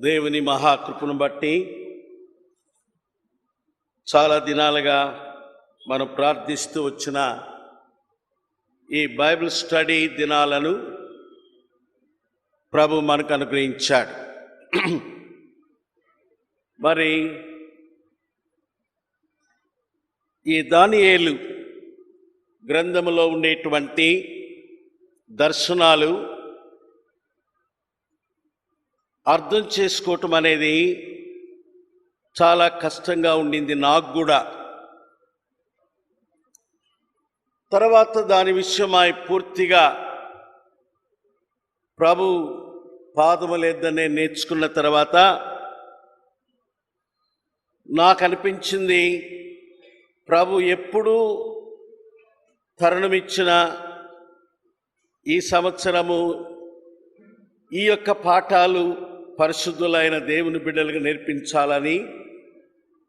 దేవుని మహాకృపను బట్టి చాలా దినాలుగా మనం ప్రార్థిస్తూ వచ్చిన ఈ బైబిల్ స్టడీ దినాలను ప్రభు మనకు అనుగ్రహించాడు. మరి ఈ దానియేలు గ్రంథములో ఉండేటువంటి దర్శనాలు అర్థం చేసుకోవటం అనేది చాలా కష్టంగా ఉండింది నాకు కూడా. తర్వాత దాని విషయమై పూర్తిగా ప్రభు పాదములేద్దనే నేర్చుకున్న తర్వాత నాకు అనిపించింది, ప్రభు ఎప్పుడూ తరుణమిచ్చిన ఈ సంవత్సరము ఈ యొక్క పాఠాలు పరిశుద్ధులైన దేవుని బిడ్డలకు నేర్పించాలని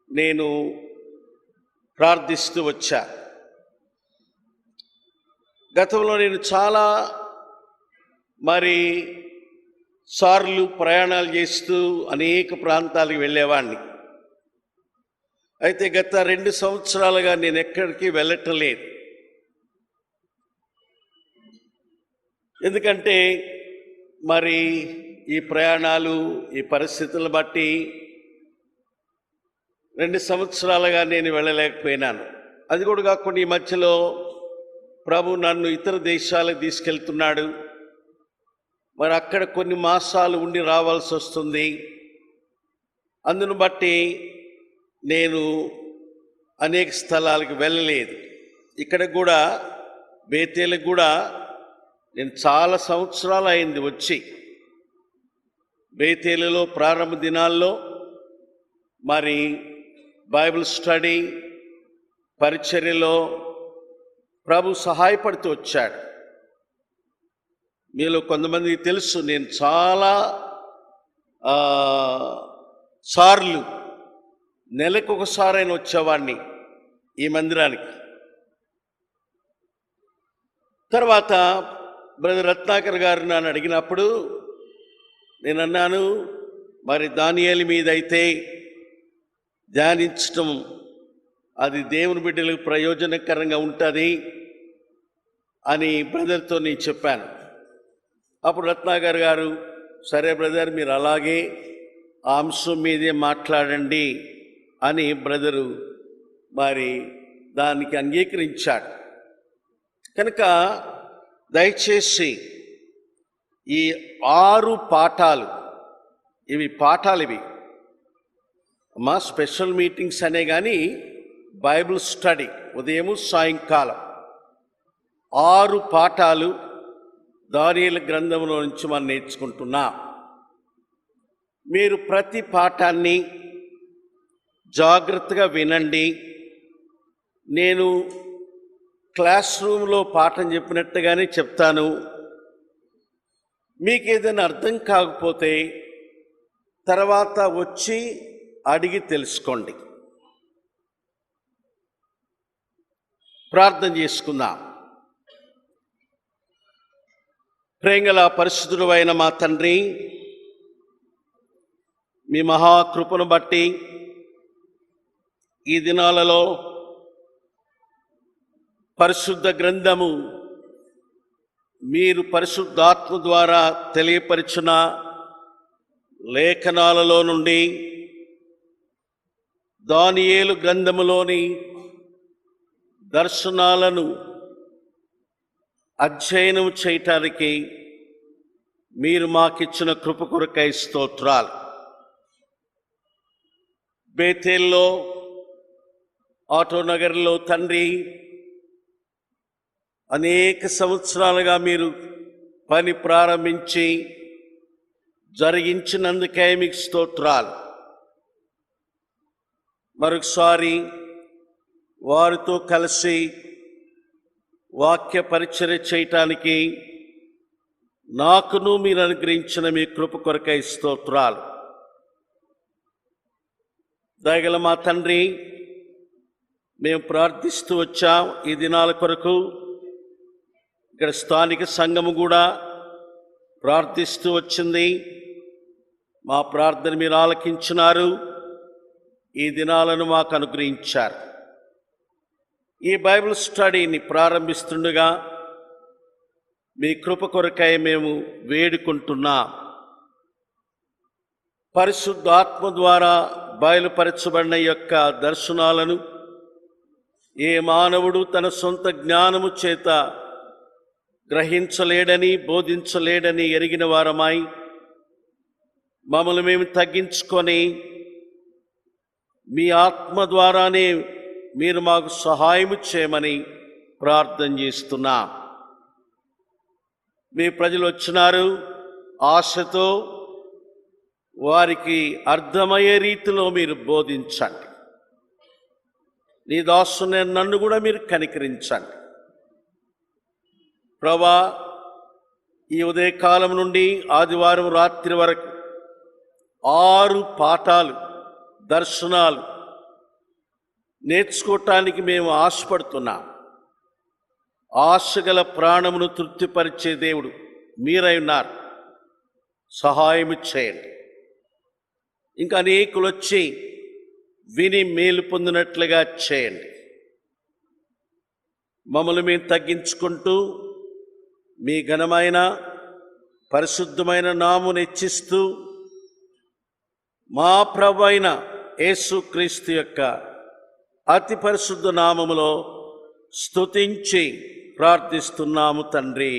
నేను ప్రార్థిస్తూ వచ్చా. గతంలో నేను చాలా సార్లు ప్రయాణాలు చేస్తూ అనేక ప్రాంతాలకు వెళ్ళేవాడిని. అయితే గత 2 సంవత్సరాలుగా నేను ఎక్కడికి వెళ్ళటం లేదు. ఎందుకంటే ఈ ప్రయాణాలు, ఈ పరిస్థితులను బట్టి 2 సంవత్సరాలుగా నేను వెళ్ళలేకపోయినాను. అది కూడా కాకుండా ఈ మధ్యలో ప్రభు నన్ను ఇతర దేశాలకు తీసుకెళ్తున్నాడు. మరి అక్కడ కొన్ని మాసాలు ఉండి రావాల్సి వస్తుంది. అందును బట్టి నేను అనేక స్థలాలకు వెళ్ళలేదు. ఇక్కడ కూడా బేతేలకు కూడా నేను చాలా సంవత్సరాలు అయింది వచ్చి. బేతేలులో ప్రారంభ దినాల్లో బైబిల్ స్టడీ పరిచర్యలో ప్రభు సహాయపడుతూ వచ్చాడు. మీలో కొంతమందికి తెలుసు, నేను చాలా సార్లు నెలకు ఒకసారైనా వచ్చేవాడిని ఈ మందిరానికి. తర్వాత బ్రదర్ రత్నాకర్ గారు నన్ను అడిగినప్పుడు నేను అన్నాను, దానియేలు మీద అయితే ధ్యానించటం అది దేవుని బిడ్డలకు ప్రయోజనకరంగా ఉంటుంది అని బ్రదర్తో నేను చెప్పాను. అప్పుడు రత్నాకర్ గారు, సరే బ్రదర్, మీరు అలాగే ఆ అంశం మీదే మాట్లాడండి అని బ్రదరు దానికి అంగీకరించాడు. కనుక దయచేసి ఈ 6 పాఠాలు, ఇవి మా స్పెషల్ మీటింగ్స్ అనే కానీ బైబిల్ స్టడీ ఉదయం సాయంకాలం 6 పాఠాలు దానియేలు గ్రంథంలో నుంచి మనం నేర్చుకుంటున్నాం. మీరు ప్రతి పాఠాన్ని జాగ్రత్తగా వినండి. నేను క్లాస్ రూమ్లో పాఠం చెప్పినట్టుగానే చెప్తాను. మీకు ఏదైనా అర్థం కాకపోతే తర్వాత వచ్చి అడిగి తెలుసుకోండి. ప్రార్థన చేసుకుందాం. ప్రేంగల పరిశుద్ధుడు అయిన మా తండ్రి, మీ మహాకృపను బట్టి ఈ దినాలలో పరిశుద్ధ గ్రంథము మీరు పరిశుద్ధాత్మ ద్వారా తెలియపరిచిన లేఖనాలలో నుండి దానియేలు గ్రంథములోని దర్శనాలను అధ్యయనం చేయటానికి మీరు మాకిచ్చిన కృప కొరకై స్తోత్రాలు. బేతేల్లో, ఆటోనగర్లో తండ్రి అనేక సంవత్సరాలుగా మీరు పని ప్రారంభించి జరిగించినందుకే మీకు స్తోత్రాలు. మరొకసారి వారితో కలిసి వాక్య పరిచర్య చేయటానికి నాకును మీరు అనుగ్రహించిన మీ కృప కొరకై స్తోత్రాలు. దయగల మా తండ్రి, మేము ప్రార్థిస్తూ వచ్చాం ఈ దినాల కొరకు. ఇక్కడ స్థానిక సంఘము కూడా ప్రార్థిస్తూ వచ్చింది. మా ప్రార్థన మీరు ఆలకించున్నారు. ఈ దినాలను మాకు అనుగ్రహించారు. ఈ బైబిల్ స్టడీని ప్రారంభిస్తుండగా మీ కృప కొరకై మేము వేడుకుంటున్నాం. పరిశుద్ధాత్మ ద్వారా బయలుపరచబడిన యొక్క దర్శనాలను ఏ మానవుడు తన సొంత జ్ఞానము చేత గ్రహించలేడని, బోధించలేడని ఎరిగిన వారమై మమ్మల్ని మేము తగ్గించుకొని మీ ఆత్మ ద్వారానే మీరు మాకు సహాయం చేయమని ప్రార్థన చేస్తున్నాం. మీ ప్రజలు వచ్చినారు, ఆశతో వారికి అర్థమయ్యే రీతిలో మీరు బోధించండి. నీ దాసుని నన్ను కూడా మీరు కనికరించండి. ప్రభా, ఈ ఉదయకాలం నుండి ఆదివారం రాత్రి వరకు 6 పాఠాలు, దర్శనాలు నేర్చుకోవటానికి మేము ఆశపడుతున్నాం. ఆశగల ప్రాణమును తృప్తిపరిచే దేవుడు మీరై ఉన్నారు. సహాయం చేయండి. ఇంకా అనేకులు వచ్చి విని మేలు పొందినట్లుగా చేయండి. మమ్మల్ని మేము తగ్గించుకుంటూ మీ ఘనమైన పరిశుద్ధమైన నామమును హెచ్చిస్తూ మా ప్రభువైన యేసుక్రీస్తు యొక్క అతి పరిశుద్ధ నామములో స్తుతించి ప్రార్థిస్తున్నాము తండ్రి.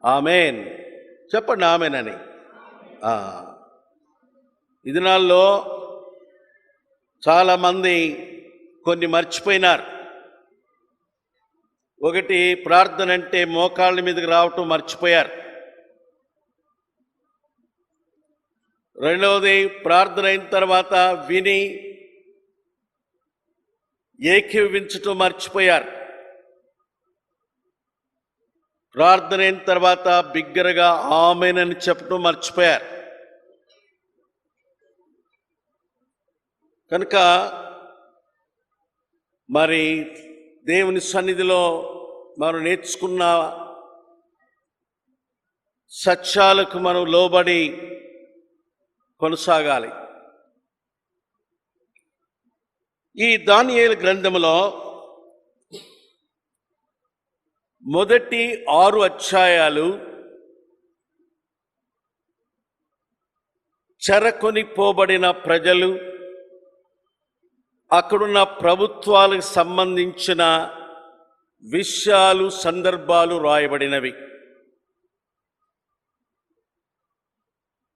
ఆమెన్. చెప్పండి ఆమెన్ అని. ఈ దినాల్లో చాలామంది కొన్ని మర్చిపోయినారు. ఒకటి, ప్రార్థన అంటే మోకాళ్ళ మీదకి రావటం మర్చిపోయారు. రెండవది, ప్రార్థన అయిన తర్వాత విని ఏకీభవించటం మర్చిపోయారు. ప్రార్థన అయిన తర్వాత బిగ్గరగా ఆమేన్ అని చెప్పటం మర్చిపోయారు. కనుక మరి దేవుని సన్నిధిలో మనం నేర్చుకున్న సత్యాలకు మనం లోబడి కొనసాగాలి. ఈ దానియేలు గ్రంథములో మొదటి 6 అధ్యాయాలు చెరకొనిపోబడిన ప్రజలు, అక్కడున్న ప్రభుత్వాలకు సంబంధించిన విషయాలు, సందర్భాలు రాయబడినవి.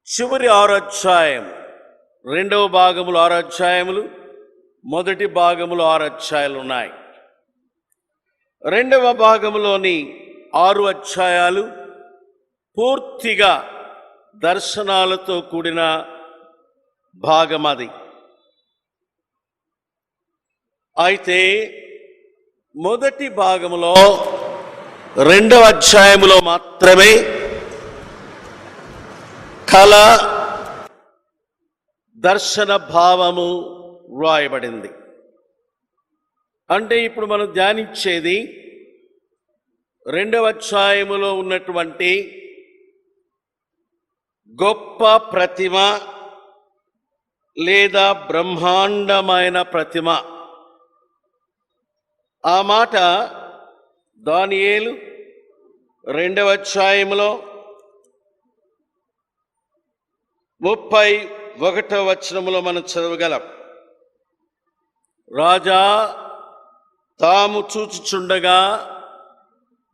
చివరి 6 అధ్యాయం, రెండవ భాగములు 6 అధ్యాయములు, మొదటి భాగములు 6 అధ్యాయాలు ఉన్నాయి. రెండవ భాగములోని 6 అధ్యాయాలు పూర్తిగా దర్శనాలతో కూడిన భాగం అది. అయితే మొదటి భాగములో 2వ అధ్యాయములో మాత్రమే కళ, దర్శన భావము వ్రాయబడింది. అంటే ఇప్పుడు మనం ధ్యానించేది 2వ అధ్యాయములో ఉన్నటువంటి గొప్ప ప్రతిమ లేదా బ్రహ్మాండమైన ప్రతిమ. ఆ మాట దానియేలు 2వ అధ్యాయములో 31వ వచనములో మనం చదవగలం. రాజా తాము చూచుచుండగా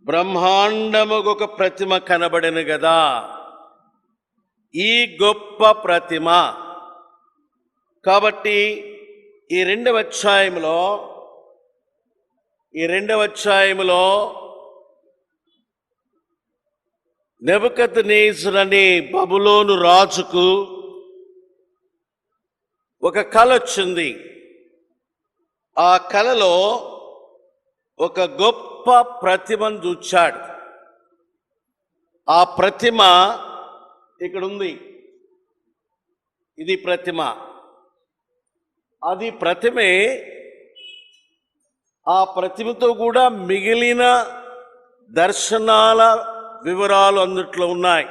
బ్రహ్మాండముగొక ప్రతిమ కనబడెను గదా. ఈ గొప్ప ప్రతిమ. కాబట్టి ఈ 2వ అధ్యాయములో నెబుకద్నెజరు అనే బబులోను రాజుకు ఒక కల వచ్చింది. ఆ కలలో ఒక గొప్ప ప్రతిమను చూచాడు. ఆ ప్రతిమ ఇక్కడ ఉంది. ఇది ప్రతిమ. అది ప్రతిమే. ఆ ప్రతిమతో కూడా మిగిలిన దర్శనాల వివరాలు అందుట్లో ఉన్నాయి.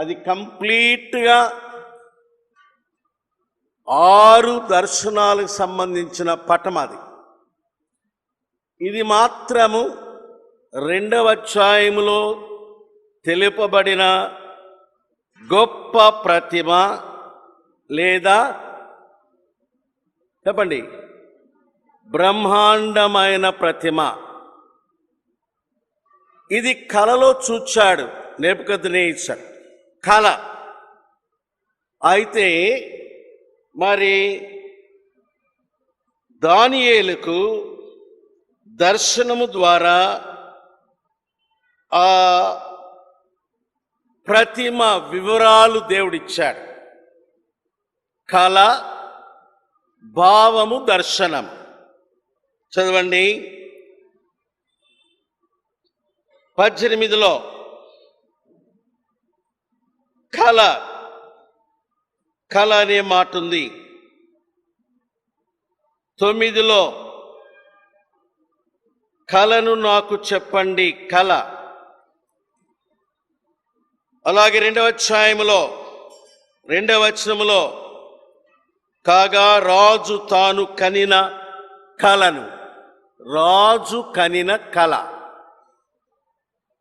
అది కంప్లీట్గా 6 దర్శనాలకు సంబంధించిన పటం అది. ఇది మాత్రము 2వ అధ్యాయములో తెలుపబడిన గొప్ప ప్రతిమ లేదా చెప్పండి బ్రహ్మాండమైన ప్రతిమ. ఇది కలలో చూచాడు నెబుకద్నెజర్, కల. అయితే మరి దానియేలుకు దర్శనము ద్వారా ఆ ప్రతిమ వివరాలు దేవుడిచ్చాడు. కళ, భావము, దర్శనం. చదవండి 18లో కళ అనే మాట ఉంది. 9లో కళను నాకు చెప్పండి, కళ. అలాగే 2వ అధ్యాయములో 2వ వచనములో కాగా రాజు తాను కనిన కళను, రాజు కనిన కళ.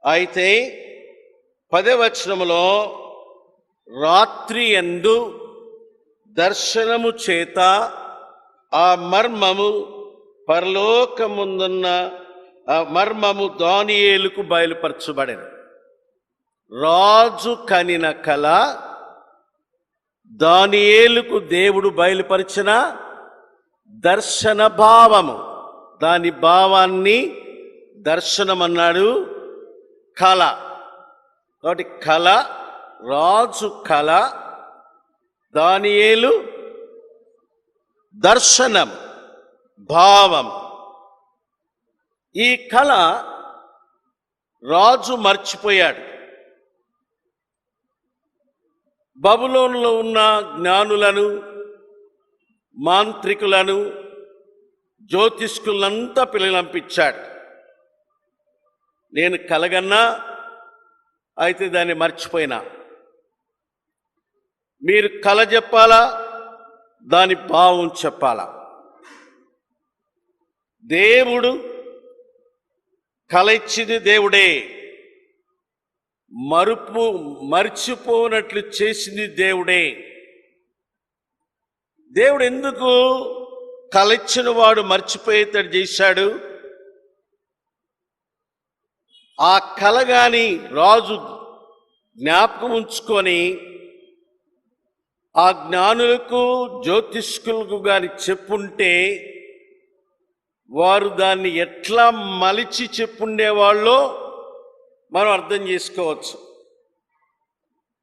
అయితే 10వ వచనములో రాత్రి యందు దర్శనము చేత ఆ మర్మము పరలోకముందున్న ఆ మర్మము దానియేలుకు బయలుపరచబడెను. రాజు కనిన కళ దానియేలుకు దేవుడు బయలుపరిచిన దర్శన భావము. దాని భావాన్ని దర్శనమన్నాడు, కళ. కాబట్టి కళ, రాజు కళ, దానియేలు దర్శనం, భావం. ఈ కళ రాజు మర్చిపోయాడు. బబులోనులో ఉన్న జ్ఞానులను, మాంత్రికులను, జ్యోతిష్కులంతా పిల్లలంపించాడు. నేను కలగన్నా, అయితే దాన్ని మర్చిపోయినా. మీరు కల చెప్పాలా, దాని భావం చెప్పాలా. దేవుడు కల ఇచ్చింది దేవుడే, మర్చిపోనట్లు చేసింది దేవుడే. దేవుడు ఎందుకు కల ఇచ్చిన వాడు మర్చిపోయేటట్టు చేశాడు? ఆ కల గాని రాజు జ్ఞాపకం ఉంచుకొని ఆ జ్ఞానులకు, జ్యోతిష్కులకు గాని చెప్పుంటే వారు దాన్ని ఎట్లా మలిచి చెప్పుండేవాళ్ళో మనం అర్థం చేసుకోవచ్చు.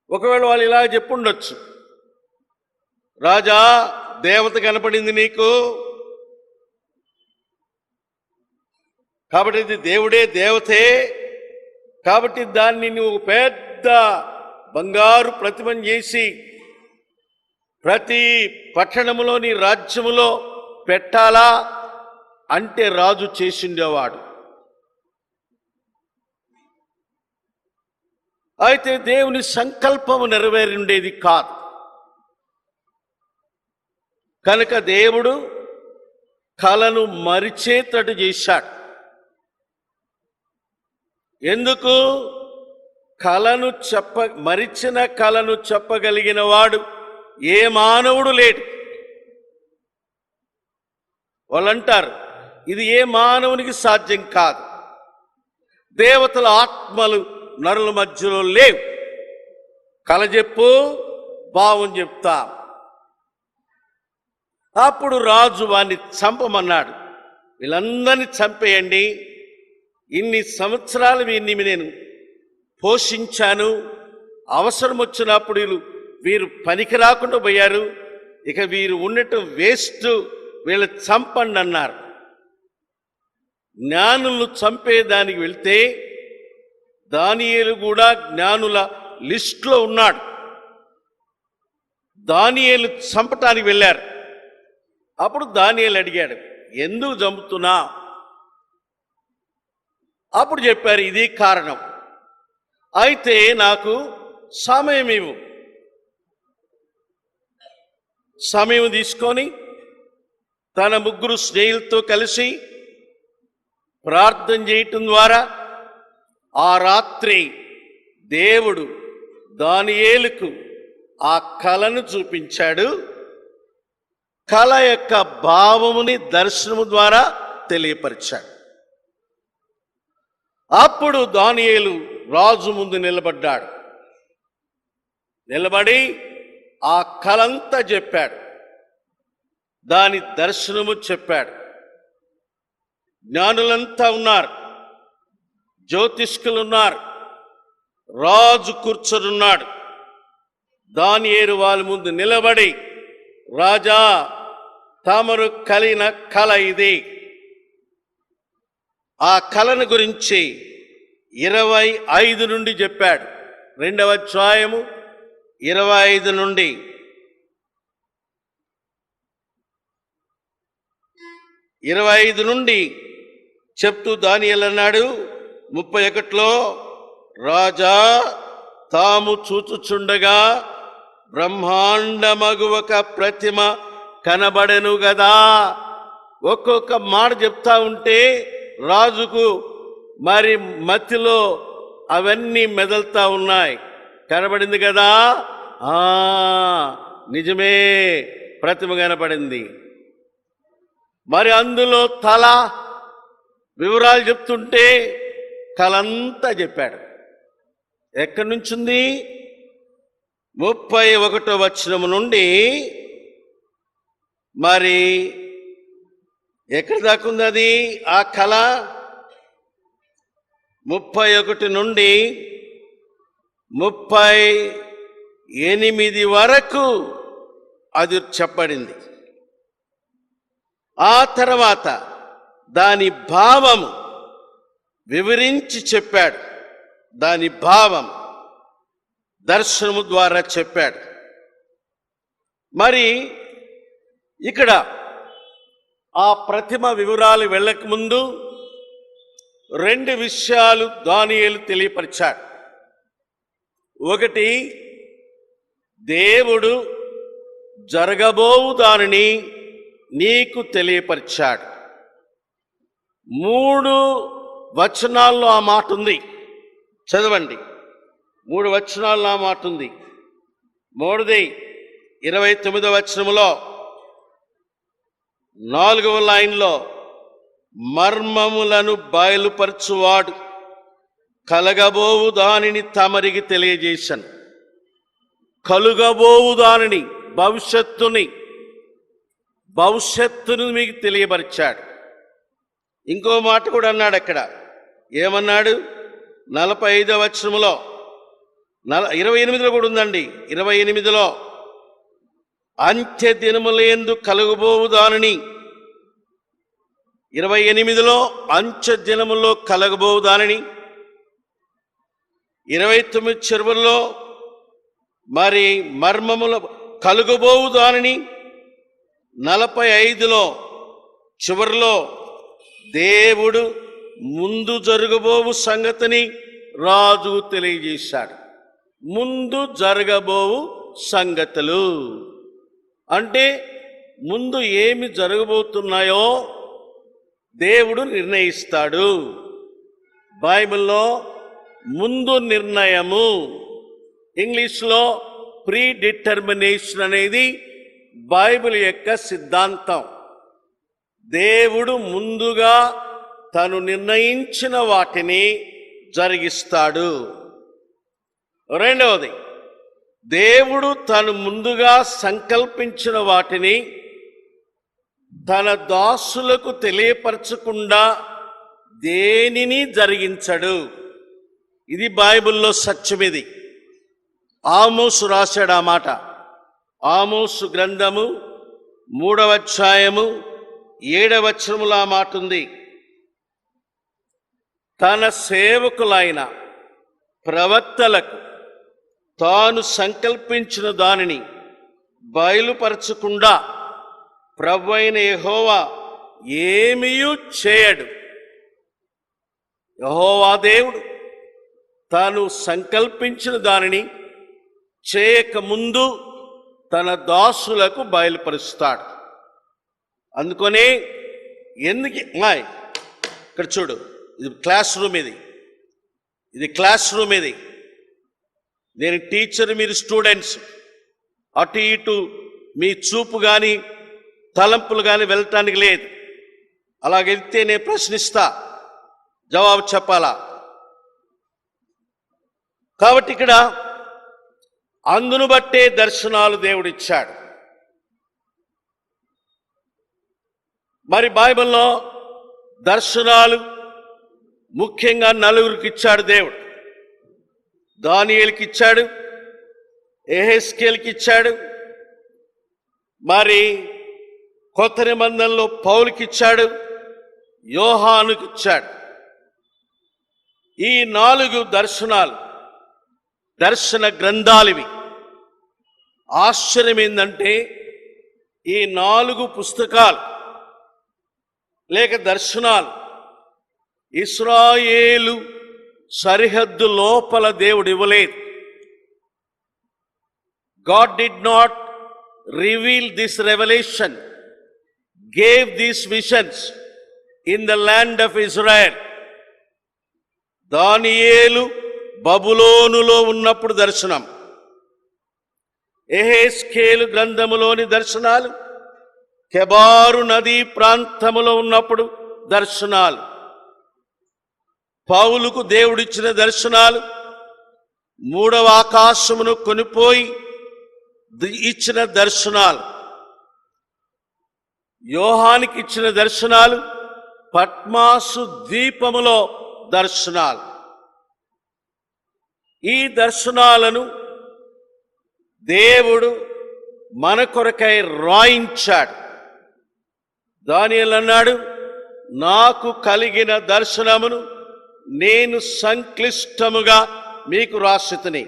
ఒకవేళ వాళ్ళు ఇలా చెప్పుండొచ్చు, రాజా దేవత కనపడింది నీకు, కాబట్టి ఇది దేవుడే, దేవతే, కాబట్టి దాన్ని నువ్వు పెద్ద బంగారు ప్రతిమను చేసి ప్రతి పట్టణములోని రాజ్యములో పెట్టాలా అంటే రాజు చేసిండేవాడు. అయితే దేవుని సంకల్పము నెరవేరుండేది కాదు. కనుక దేవుడు కలను మరిచేటట్టు చేశాడు. ఎందుకు? కలను మరిచిన కలను చెప్పగలిగిన వాడు ఏ మానవుడు లేడు. వాళ్ళంటారు ఇది ఏ మానవునికి సాధ్యం కాదు. దేవతల ఆత్మలు నరుల మధ్యలో లేవు. కల చెప్పు, భావం చెప్తా. అప్పుడు రాజు వాణ్ణి చంపమన్నాడు. వీళ్ళందరినీ చంపేయండి, ఇన్ని సంవత్సరాలు వీరిని నేను పోషించాను, అవసరం వచ్చినప్పుడు వీరు పనికి రాకుండా పోయారు, ఇక వీరు ఉండటం వేస్ట్, వీళ్ళు చంపండి అన్నారు. జ్ఞానులను చంపేదానికి వెళ్తే దానియేలు కూడా జ్ఞానుల లిస్టులో ఉన్నాడు. దానియేలు చంపటానికి వెళ్ళారు. అప్పుడు దానియేలు అడిగాడు, ఎందుకు చంపుతున్నా? అప్పుడు చెప్పారు, ఇది కారణం. అయితే నాకు సమయం ఇవ్వు. సమయం తీసుకొని తన ముగ్గురు స్నేహితులతో కలిసి ప్రార్థన చేయటం ద్వారా ఆ రాత్రి దేవుడు దానియేలుకు ఆ కలను చూపించాడు. కల యొక్క భావముని దర్శనము ద్వారా తెలియపరిచాడు. అప్పుడు దానియేలు రాజు ముందు నిలబడ్డాడు. నిలబడి ఆ కలంతా చెప్పాడు, దాని దర్శనము చెప్పాడు. జ్ఞానులంతా ఉన్నారు, జ్యోతిష్కులు ఉన్నారు, రాజు కూర్చొనున్నాడు. దానియేలు వాళ్ళ ముందు నిలబడి, రాజా, తమరు కలిగిన కల ఇది. ఆ కళను గురించి 25 నుండి చెప్పాడు. 2వ అధ్యాయము 25 నుండి 25 నుండి చెప్తూ దానియేలు అన్నాడు 31లో, రాజా, తాము చూచుచుండగా బ్రహ్మాండమగు ఒక ప్రతిమ కనబడెను గదా. ఒక్కొక్క మాట చెప్తా ఉంటే రాజుకు మరి మతిలో అవన్నీ మెదలుతా ఉన్నాయి. కనబడింది కదా, నిజమే, ప్రతిమ కనబడింది. మరి అందులో తల వివరాలు చెప్తుంటే కలంతా చెప్పాడు. ఎక్కడి నుంచింది? 31వ వచనం నుండి మరి ఎక్కడి దాకా ఉంది అది ఆ కళ? 31 నుండి 38 వరకు అది చెప్పబడింది. ఆ తర్వాత దాని భావం వివరించి చెప్పాడు. దాని భావం దర్శనము ద్వారా చెప్పాడు. మరి ఇక్కడ ఆ ప్రతిమ వివరాలు వెళ్ళకముందు 2 విషయాలు దానియేలు తెలియపరిచాడు. ఒకటి, దేవుడు జరగబోవు దానిని నీకు తెలియపరిచాడు. 3 వచనాల్లో ఆ మాట ఉంది, చదవండి. 3 వచనాల్లో ఆ మాట ఉంది. 3ది 29వ వచనములో 4వ లైన్లో, మర్మములను బయలుపరచువాడు కలగబోవు దానిని తమరికి తెలియజేశాను. కలుగబోవు దానిని, భవిష్యత్తును మీకు తెలియపరిచాడు. ఇంకో మాట కూడా అన్నాడు అక్కడ. ఏమన్నాడు? 45వ వచనములో, 28లో కూడా ఉందండి. 28లో, అంత్య దినములందు కలుగబోవు దానిని, 28లో అంత్య దినములో కలగబోవు దానిని, 29 చివరిలో మరి మర్మముల కలుగబోవు దానిని, 45లో చివరిలో దేవుడు ముందు జరగబోవు సంగతిని రాజు తెలియజేశాడు. ముందు జరగబోవు సంగతులు అంటే ముందు ఏమి జరగబోతున్నాయో దేవుడు నిర్ణయిస్తాడు. బైబిల్లో ముందు నిర్ణయము, ఇంగ్లీష్లో ప్రీ డిటర్మినేషన్ అనేది బైబిల్ యొక్క సిద్ధాంతం. దేవుడు ముందుగా తను నిర్ణయించిన వాటిని జరిగిస్తాడు. రెండవది, దేవుడు తను ముందుగా సంకల్పించిన వాటిని తన దాసులకు తెలియపరచకుండా దేనిని జరిగించడు. ఇది బైబిల్లో సత్యమిది. ఆమోసు రాశాడు ఆ మాట. ఆమోసు గ్రంథము 3వ అధ్యాయము 7వ వచనములో ఆ మాట ఉంది. తన సేవకులైన ప్రవక్తలకు తాను సంకల్పించిన దానిని బయలుపరచకుండా ప్రభువైన యెహోవా ఏమీయూ చేయడు. యెహోవా దేవుడు తాను సంకల్పించిన దానిని చేయకముందు తన దాసులకు బయలుపరుస్తాడు. అందుకనే ఎందుకు ఇక్కడ చూడు, ఇది క్లాస్ రూమ్, ఇది క్లాస్ రూమ్. నేను టీచర్, మీరు స్టూడెంట్స్. అటు ఇటు మీ చూపు కానీ తలంపులు కానీ వెళ్ళటానికి లేదు. అలాగెళ్తే నేను ప్రశ్నిస్తా, జవాబు చెప్పాలా. కాబట్టి ఇక్కడ అందును బట్టే దర్శనాలు దేవుడిచ్చాడు. మరి బైబిల్లో దర్శనాలు ముఖ్యంగా నలుగురికి ఇచ్చాడు దేవుడు. దానియేలుకి ఇచ్చాడు, యెహెజ్కేలుకి ఇచ్చాడు, మరి కొత్త నిబంధనలో పౌలుకి ఇచ్చాడు, యోహానుకి ఇచ్చాడు. ఈ 4 దర్శనాలు దర్శన గ్రంథాలివి. ఆశ్చర్యం ఏంటంటే ఈ 4 పుస్తకాలు లేక దర్శనాలు ఇశ్రాయేలు సరిహద్దు లోపల దేవుడు ఇవ్వలేదు. God did not reveal this revelation, gave these visions in the land of Israel. దానియేలు బబులోనులో ఉన్నప్పుడు దర్శనం, యెహెజ్కేలు గ్రంథములోని దర్శనాలు, కెబారు నదీ ప్రాంతములో ఉన్నప్పుడు దర్శనాలు, పౌలుకు దేవుడిచ్చిన దర్శనాలు, 3వ ఆకాశమును కొనిపోయి ఇచ్చిన దర్శనాలు, యోహానికి ఇచ్చిన దర్శనాలు, పట్మాసు ద్వీపములో దర్శనాలు. ఈ దర్శనాలను దేవుడు మన కొరకై రాయించాడు. దానియేలు అన్నాడు, నాకు కలిగిన దర్శనమును నేను సంక్లిష్టముగా మీకు రాసితిని.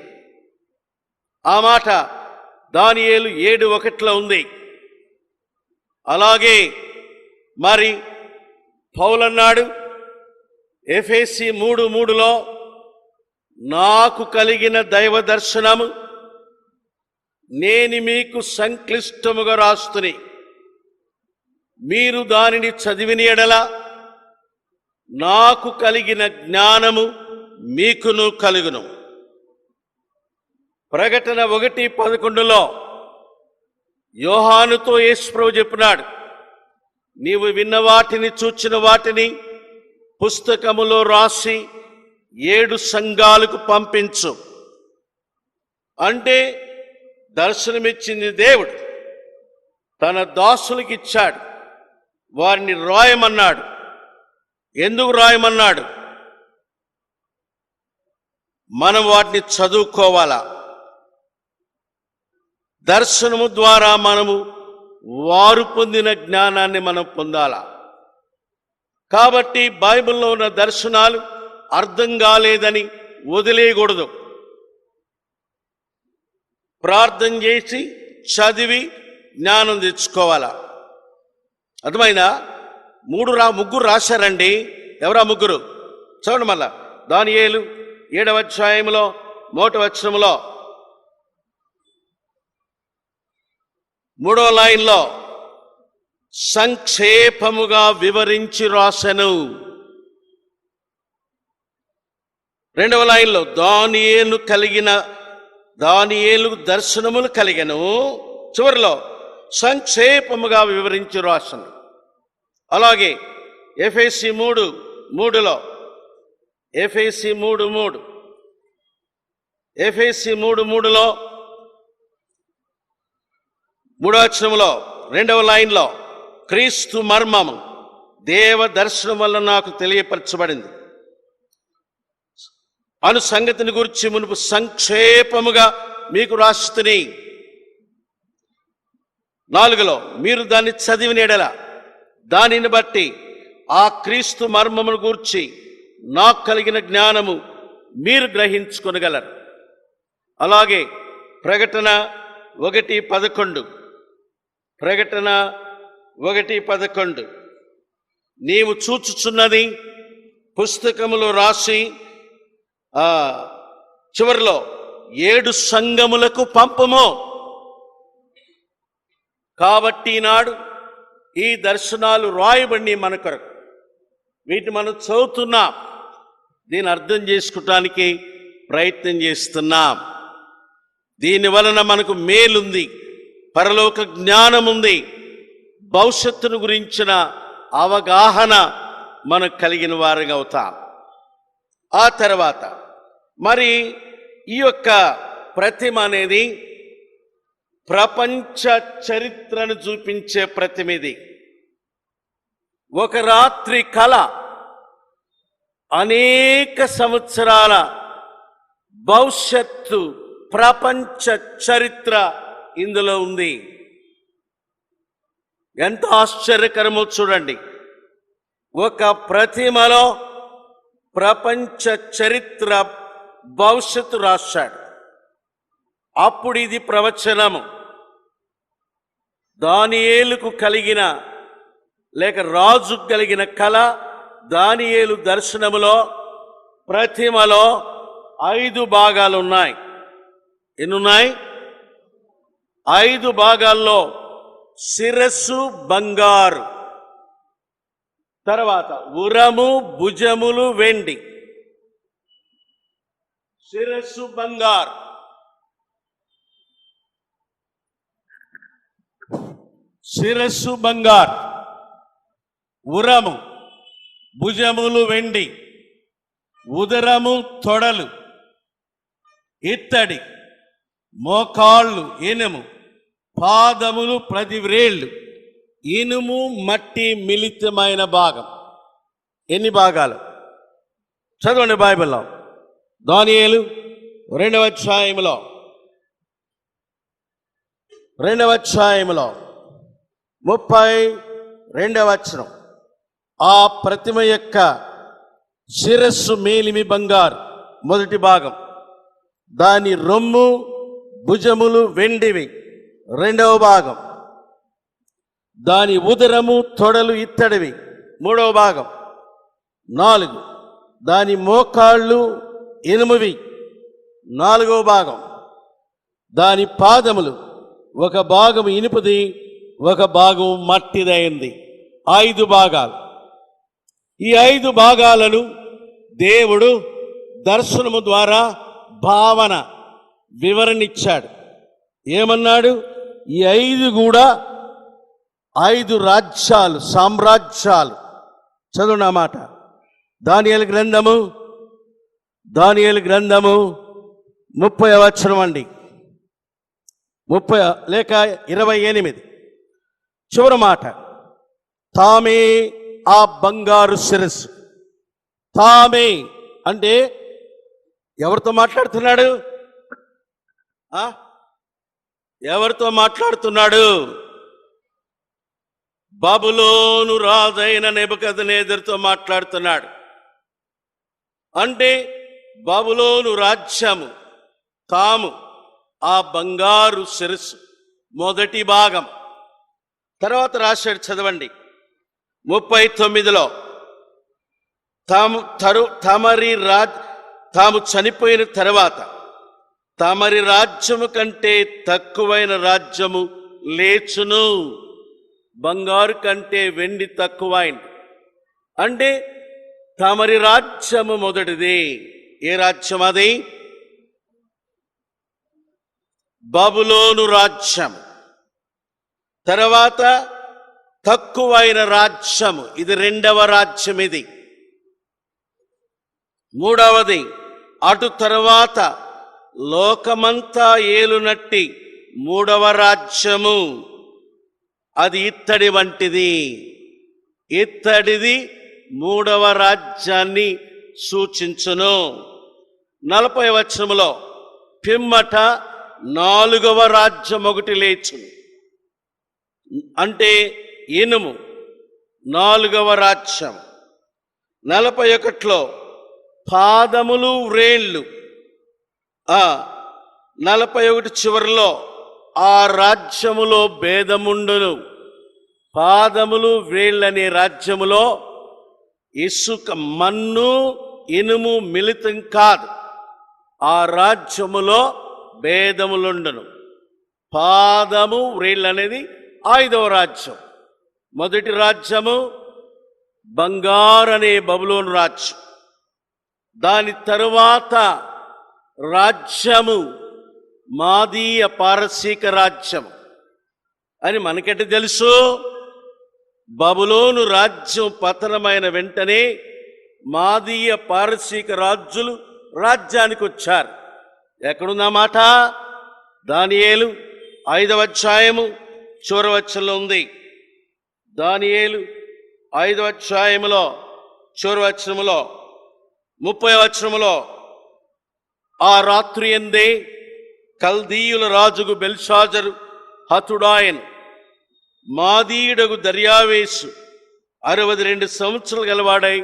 ఆ మాట దానియేలు 7:1 ఉంది. అలాగే మరి పౌలన్నాడు ఎఫెసీ 3:3 నాకు కలిగిన దైవ దర్శనము నేను మీకు సంక్లిష్టముగా రాస్తుని, మీరు దానిని చదివిన ఎడల నాకు కలిగిన జ్ఞానము మీకును కలుగును. ప్రకటన 1:11 యోహానుతో యేసుప్రభు చెప్పినాడు, నీవు విన్న వాటిని చూచిన వాటిని పుస్తకములో రాసి 7 సంఘాలకు పంపించు. అంటే దర్శనమిచ్చింది దేవుడు తన దాసులకు ఇచ్చాడు, వారిని రాయమన్నాడు. ఎందుకు రాయమన్నాడు? మనం వాటిని చదువుకోవాలా. దర్శనము ద్వారా మనము వారు పొందిన జ్ఞానాన్ని మనం పొందాలా. కాబట్టి బైబిల్లో ఉన్న దర్శనాలు అర్థం కాలేదని వదిలేయకూడదు. ప్రార్థన చేసి చదివి జ్ఞానం తెచ్చుకోవాలా. అర్థమైనా? ముగ్గురు రాశారండి. ఎవరా ముగ్గురు? చూడండి మళ్ళా. దానియేలు 7వ అధ్యాయంలో 1వ వచనంలో 3వ లైన్లో సంక్షేపముగా వివరించి రాసెను. 2వ లైన్లో దానియేలు దర్శనములు కలిగెను. చివరిలో సంక్షేపముగా వివరించి రాసెను. అలాగే ఎఫెసీ 3:3 ఎఫెసీ 3:3 3వ వచనంలో 2వ లైన్లో క్రీస్తు మర్మము దేవ దర్శనం వల్ల నాకు తెలియపరచబడింది అను సంగతిని గురించి మునుపు సంక్షేపముగా మీకు రాస్తుని. 4లో మీరు దాన్ని చదివిన ఎడల దానిని బట్టి ఆ క్రీస్తు మర్మమును గూర్చి నాకు కలిగిన జ్ఞానము మీరు గ్రహించుకొనగలరు. అలాగే ప్రకటన 1:11 ప్రకటన 1:11 నీవు చూచుచున్నది పుస్తకములో రాసి చివరిలో 7 సంఘములకు పంపము. కాబట్టి ఈనాడు ఈ దర్శనాలు రాయబడి మన కొరకు, వీటిని మనం చదువుతున్నాం, దీన్ని అర్థం చేసుకోవటానికి ప్రయత్నం చేస్తున్నాం. దీని వలన మనకు మేలుంది, పరలోక జ్ఞానం ఉంది, భవిష్యత్తును గురించిన అవగాహన మనకు కలిగిన వారిగా అవుతాం. ఆ తర్వాత మరి ఈ యొక్క ప్రతిమ అనేది ప్రపంచ చరిత్రను చూపించే ప్రతిమ. ఇది ఒక రాత్రి కళ, అనేక సంవత్సరాల భవిష్యత్తు ప్రపంచ చరిత్ర ఇందులో ఉంది. ఎంత ఆశ్చర్యకరమో చూడండి. ఒక ప్రతిమలో ప్రపంచ చరిత్ర భవిష్యత్తు రాశాడు. అప్పుడు ఇది ప్రవచనము. దానియేలుకు కలిగిన లేక రాజుకు కలిగిన కళ, దానియేలు దర్శనములో ప్రతిమలో 5 భాగాలు ఉన్నాయి. ఎన్నున్నాయి? 5 భాగాల్లో శిరస్సు బంగారు, తర్వాత ఉరము భుజములు వెండి. శిరస్సు బంగారు, శిరస్సు బంగారు, ఉరము భుజములు వెండి, ఉదరము తొడలు ఇత్తడి, మోకాళ్ళు ఇనుము, పాదములు 10 వ్రేళ్ళు, ఇనుము మట్టి మిళితమైన భాగం. ఎన్ని భాగాలు? చదవండి బైబిల్లో. దానియేలు 2వ అధ్యాయములో 32వ వచనం. ఆ ప్రతిమ యొక్క శిరస్సు మేలిమి బంగారు, మొదటి భాగం. దాని రొమ్ము భుజములు వెండివి, 2వ భాగం. దాని ఉదరము తొడలు ఇత్తడివి, 3వ భాగం. 4, దాని మోకాళ్ళు ఇనుమువి, 4వ భాగం. దాని పాదములు ఒక భాగం ఇనుపది, ఒక భాగం మట్టిదైంది. 5 భాగాలు. ఈ 5 భాగాలను దేవుడు దర్శనము ద్వారా భావన వివరణ ఇచ్చాడు. ఏమన్నాడు? ఈ 5 కూడా 5 రాజ్యాలు, సామ్రాజ్యాలు. చదువు మాట. దానియేలు గ్రంథము 30వ వచనం అండి. 30 లేక 28 చివరి మాట. తామే ఆ బంగారు శిరస్సు. తామే అంటే ఎవరితో మాట్లాడుతున్నాడు? ఎవరితో మాట్లాడుతున్నాడు? బబులోను రాజైన నెబుకద్నెజరుతో మాట్లాడుతున్నాడు. అంటే బబులోను రాజ్యము, తాము ఆ బంగారు శిరస్సు, మొదటి భాగం. తర్వాత రాశాడు, చదవండి 39లో. తాము చనిపోయిన తర్వాత తమరి రాజ్యము కంటే తక్కువైన రాజ్యము లేచును. బంగారు కంటే వెండి తక్కువైంది. అంటే తమరి రాజ్యము మొదటిది. ఏ రాజ్యం అది? బబులోను రాజ్యం. తర్వాత తక్కువైన రాజ్యము, ఇది 2వ రాజ్యం. ఇది 3వది. అటు తర్వాత లోకమంతా ఏలునట్టి 3వ రాజ్యము, అది ఇత్తడి వంటిది. ఇత్తడిది 3వ రాజ్యాన్ని సూచించును. 40వ వచనములో పిమ్మట 4వ రాజ్యం ఒకటి లేచును. అంటే ఇనుము, 4వ రాజ్యం. 41లో పాదములు వ్రేళ్ళు. 41 చివరిలో ఆ రాజ్యములో భేదముండును. పాదములు వ్రేళ్ళనే రాజ్యములో ఇసుక, మన్ను, ఇనుము మిళితం కాదు. ఆ రాజ్యములో భేదములుండును. పాదము వ్రేళ్ళు అనేది ఐదవ రాజ్యం. మొదటి రాజ్యము బంగారనే బబులోను రాజ్యం. దాని తరువాత రాజ్యము మాదీయ పారసీక రాజ్యం అని మనకెట్ట తెలుసు? బబులోను రాజ్యం పతనమైన వెంటనే మాదీయ పారసీక రాజులు రాజ్యానికి వచ్చారు. ఎక్కడున్నా మాట? దానియేలు 5వ అధ్యాయము చివరి వచనంలో ఉంది. దానియేలు 5వ అధ్యాయములో చివరి వచనములో 30వ వచనములో, ఆ రాత్రి ఎందే కల్దీయుల రాజుకు బెల్షాజరు హతుడాయను, మాదీయుడగు దర్యావేసు 62 సంవత్సరాలు గలవాడై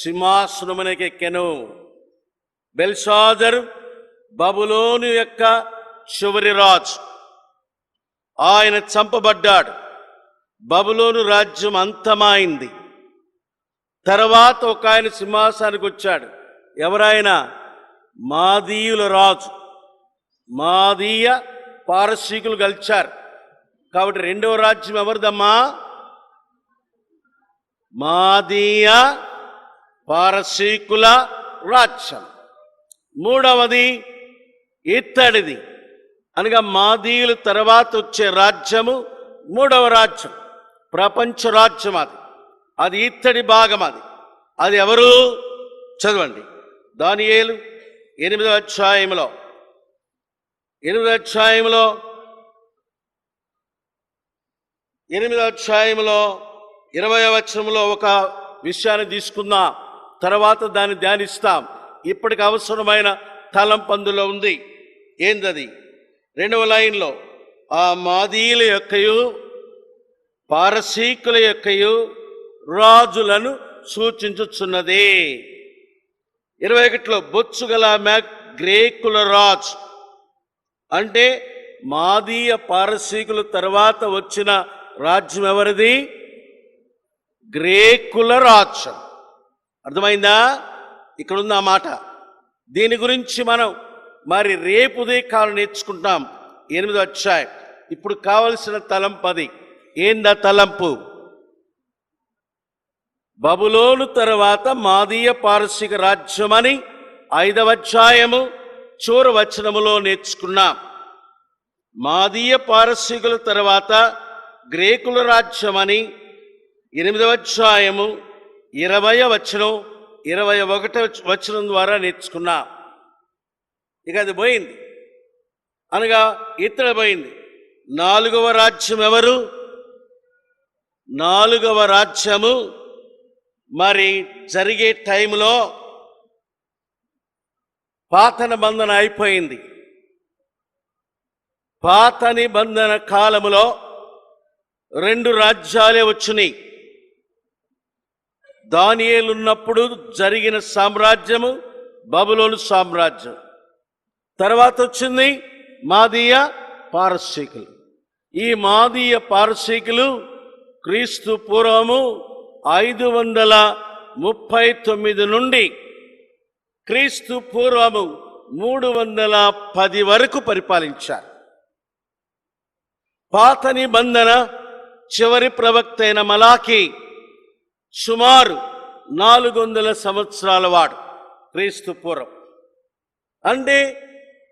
సింహాసనమునకెక్కెను. బెల్షాజరు బబులోను యొక్క చివరి రాజు. ఆయన చంపబడ్డాడు. బబులోను రాజ్యం అంతమైంది. తర్వాత ఒక ఆయన సింహాసనానికి వచ్చాడు. ఎవరైనా? మాదీయుల రాజు. మాదీయ పారసీకులు గెలిచారు. కాబట్టి రెండవ రాజ్యం ఎవరిదమ్మా? మాదీయ పారసీకుల రాజ్యం. మూడవది ఇత్తడిది, అనగా మాదీయుల తర్వాత వచ్చే రాజ్యము మూడవ రాజ్యం, ప్రపంచ రాజ్యం. అది ఇత్తడి భాగం. అది ఎవరు? చదవండి. దానియేలు 8వ అధ్యాయములో 8వ అధ్యాయములో 20వ వచనంలో ఒక విషయాన్ని తీసుకుందాం. తర్వాత దాన్ని ధ్యానిస్తాం. ఇప్పటికి అవసరమైన తలంపందులో ఉంది. ఏందది? 2వ లైన్లో, ఆ మాదీయుల యొక్కయు పారసీకుల యొక్కయు రాజులను సూచించుచున్నది. 21లో, బొచ్చుగల గ్రీకుల రాజు. అంటే మాదీయ పారసీకుల తర్వాత వచ్చిన రాజ్యం ఎవరిది? గ్రీకుల రాజ్యం. అర్థమైందా? ఇక్కడున్న ఆ మాట. దీని గురించి మనం మరి రేపు ఉదయకాలం నేర్చుకుంటాం. 8వ అధ్యాయం. ఇప్పుడు కావలసిన తలంపు అది. ఏందా తలంపు? బబులోను తర్వాత మాదీయ పారసీక రాజ్యం అని 5వ అధ్యాయము చివరి వచనములో నేర్చుకున్నాం. మాదీయ పారసీకుల తర్వాత గ్రీకుల రాజ్యం అని 8వ అధ్యాయము 20వ వచనం 21వ వచనం ద్వారా నేర్చుకున్నాం. ఇక అది పోయింది, అనగా ఇత్తడి పోయింది. 4వ రాజ్యం ఎవరు? 4వ రాజ్యము మరి జరిగే టైంలో పాత నిబంధన అయిపోయింది. పాత నిబంధన కాలములో 2 రాజ్యాలే వచ్చినాయి. దానియేలున్నప్పుడు జరిగిన సామ్రాజ్యము బబులోను సామ్రాజ్యం. తర్వాత వచ్చింది మాదీయ పారసీకులు. ఈ మాదీయ పారసీకులు క్రీస్తు పూర్వము 539 నుండి క్రీస్తు పూర్వము 310 వరకు పరిపాలించారు. పాత నిబంధన చివరి ప్రవక్త అయిన మలాకి సుమారు 400 సంవత్సరాల వాడు క్రీస్తు పూర్వం. అంటే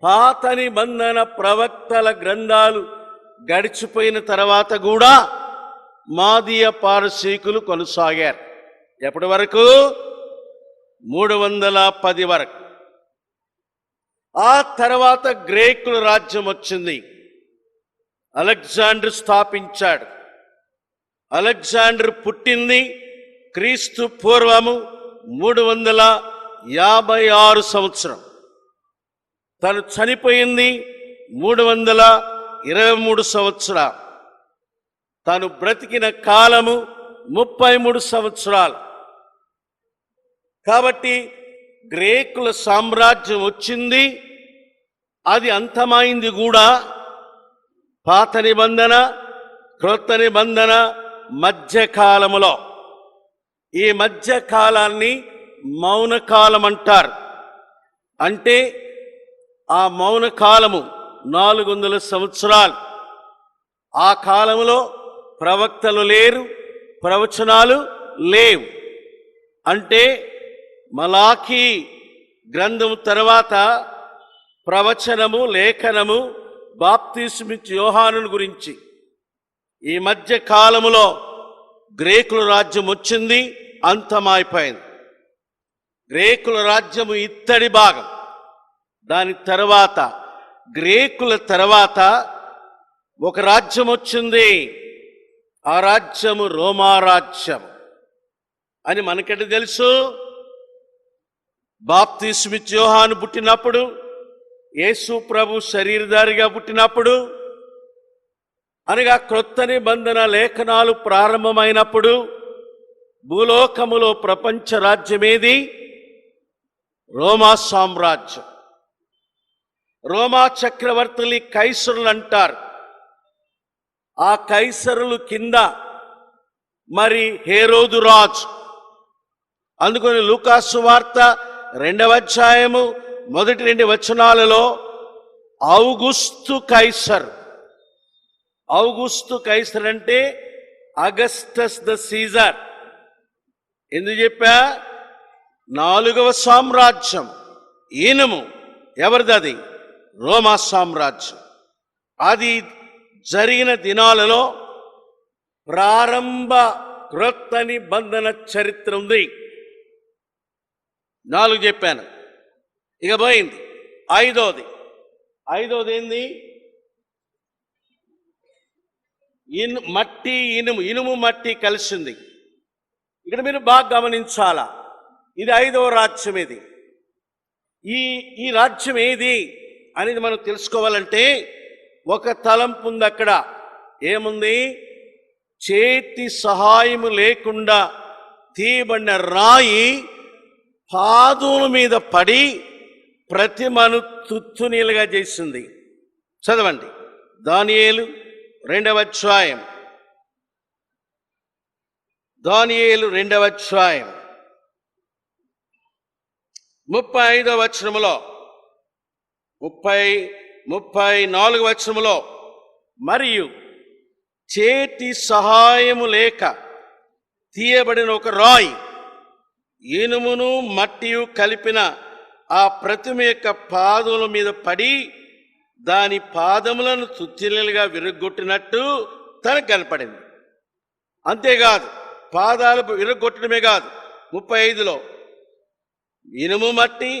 పాత నిబంధన ప్రవక్తల గ్రంథాలు గడిచిపోయిన తర్వాత కూడా మాదీయ పారసీకులు కొనసాగారు. ఎప్పటి వరకు? 310 వరకు. ఆ తర్వాత గ్రీకుల రాజ్యం వచ్చింది. అలెగ్జాండర్ స్థాపించాడు. అలెగ్జాండర్ పుట్టింది క్రీస్తు పూర్వము 356 సంవత్సరం. తను చనిపోయింది 323 సంవత్సరాలు. తాను బ్రతికిన కాలము 33 సంవత్సరాలు. కాబట్టి గ్రీకుల సామ్రాజ్యం వచ్చింది, అది అంతమైంది కూడా. పాత నిబంధన క్రొత్త నిబంధన మధ్యకాలములో. ఈ మధ్యకాలాన్ని మౌనకాలం అంటారు. అంటే ఆ మౌన కాలము 400 సంవత్సరాలు. ఆ కాలంలో ప్రవక్తలు లేరు, ప్రవచనాలు లేవు. అంటే మలాఖీ గ్రంథం తర్వాత ప్రవచనము, లేఖనము బాప్తిస్మిచ్చు యోహాను గురించి. ఈ మధ్య కాలములో గ్రీకుల రాజ్యం వచ్చింది, అంతమైపోయింది. గ్రీకుల రాజ్యము ఇత్తడి భాగం. దాని తర్వాత గ్రీకుల తర్వాత ఒక రాజ్యం వచ్చింది. ఆ రాజ్యము రోమా రాజ్యం అని మనకెట తెలుసు? బాప్తిస్మిచ్చు యోహాను పుట్టినప్పుడు, యేసు ప్రభు శరీరధారిగా పుట్టినప్పుడు, అనగా క్రొత్త నిబంధన లేఖనాలు ప్రారంభమైనప్పుడు భూలోకములో ప్రపంచ రాజ్యమేది? రోమా సామ్రాజ్యం. రోమా చక్రవర్తులు కైసరులు అంటారు. ఆ కైసరులు కింద మరి హేరోదు రాజు. అందుకని లూకాసు వార్త 2వ అధ్యాయము మొదటి 2 వచనాలలో ఔగుస్తు కైసర్. ఔగుస్తు కైసర్ అంటే అగస్టస్ ద సీజర్. ఎందుకు చెప్పా? 4వ సామ్రాజ్యం ఈనము ఎవరిది? అది రోమా సామ్రాజ్యం. అది జరిగిన దినాలలో ప్రారంభ క్రొత్త నిబంధన చరిత్ర ఉంది. 4 చెప్పాను. ఇక పోయింది. ఐదోది ఏంది? మట్టి, ఇనుము మట్టి కలిసింది. ఇక్కడ మీరు బాగా గమనించాలా. ఇది 5వ రాజ్యం. ఇది ఈ రాజ్యం ఏది అనేది మనం తెలుసుకోవాలంటే ఒక తలంపు ఉంది అక్కడ. ఏముంది? చేతి సహాయము లేకుండా తీయబడిన రాయి పాదుల మీద పడి ప్రతిమను తుత్తునీలుగా చేసింది. చదవండి, దానియేలు 2వ అధ్యాయం. దానియేలు 2వ అధ్యాయం 35వ వచనములో 34వ వచనములో, మరియు చేతి సహాయము లేక తీయబడిన ఒక రాయి ఇనుమును మట్టియు కలిపిన ఆ ప్రతిమ యొక్క పాదముల మీద పడి దాని పాదములను తుత్తిలుగా విరగొట్టినట్టు తనకు కనపడింది. అంతేకాదు, పాదాలు విరగొట్టడమే కాదు, 35లో ఇనుము మట్టి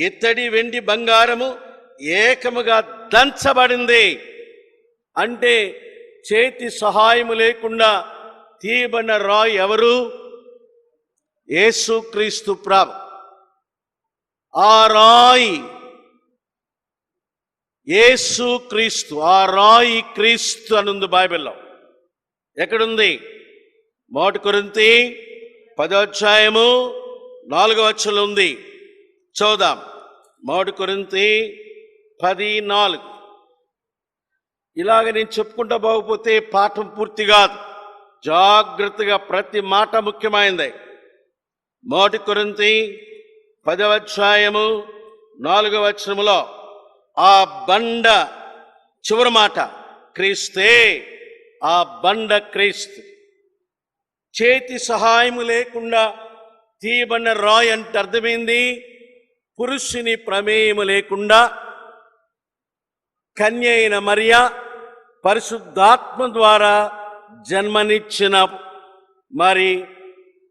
ఇత్తడి వెండి బంగారము ఏకముగా దంచబడింది. అంటే చేతి సహాయము లేకుండా తీయబడిన రాయి ఎవరు? యేసుక్రీస్తు ప్రభు. ఆ రాయి యేసుక్రీస్తు. ఆ రాయి క్రీస్తు అనుంది బైబిల్లో. ఎక్కడుంది? 1 కొరింథీ 10వ అధ్యాయము 4వ వచనంలో ఉంది. చూద్దాం. 1 కొరింథీ 10:4. ఇలాగ నేను చెప్పుకుంటా పోకపోతే పాఠం పూర్తి కాదు. జాగ్రత్తగా ప్రతి మాట ముఖ్యమైనది. 1 కొరింథీ 10వ అధ్యాయము 4వ వచనములో ఆ బండ చివరి మాట క్రీస్తే. ఆ బండ క్రీస్తు. చేతి సహాయము లేకుండా తీయబడిన రాయి అంటే అర్థమైంది? పురుషుని ప్రమేయము లేకుండా కన్య అయిన మరియ పరిశుద్ధాత్మ ద్వారా జన్మనిచ్చిన మరి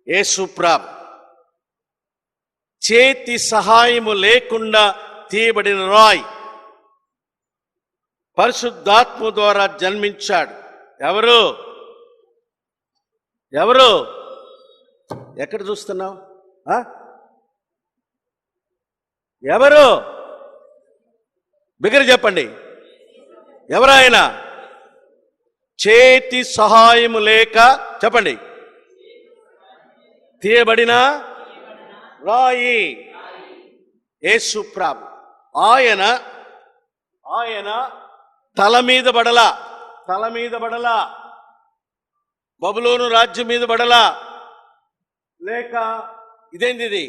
యేసు ప్రభు. చేతి సహాయము లేకుండా తీయబడిన రాయి పరిశుద్ధాత్మ ద్వారా జన్మించాడు. ఎవరు? ఎక్కడ చూస్తున్నావు? ఎవరు? బిగ్గర చెప్పండి. ఎవరాయన? చేతి సహాయము లేక చెప్పండి తీయబడిన రాయి యేసు ప్రభు. ఆయన తల మీద బడలా, బబులోను రాజ్యం మీద బడలా, లేక ఇదేంది ఇది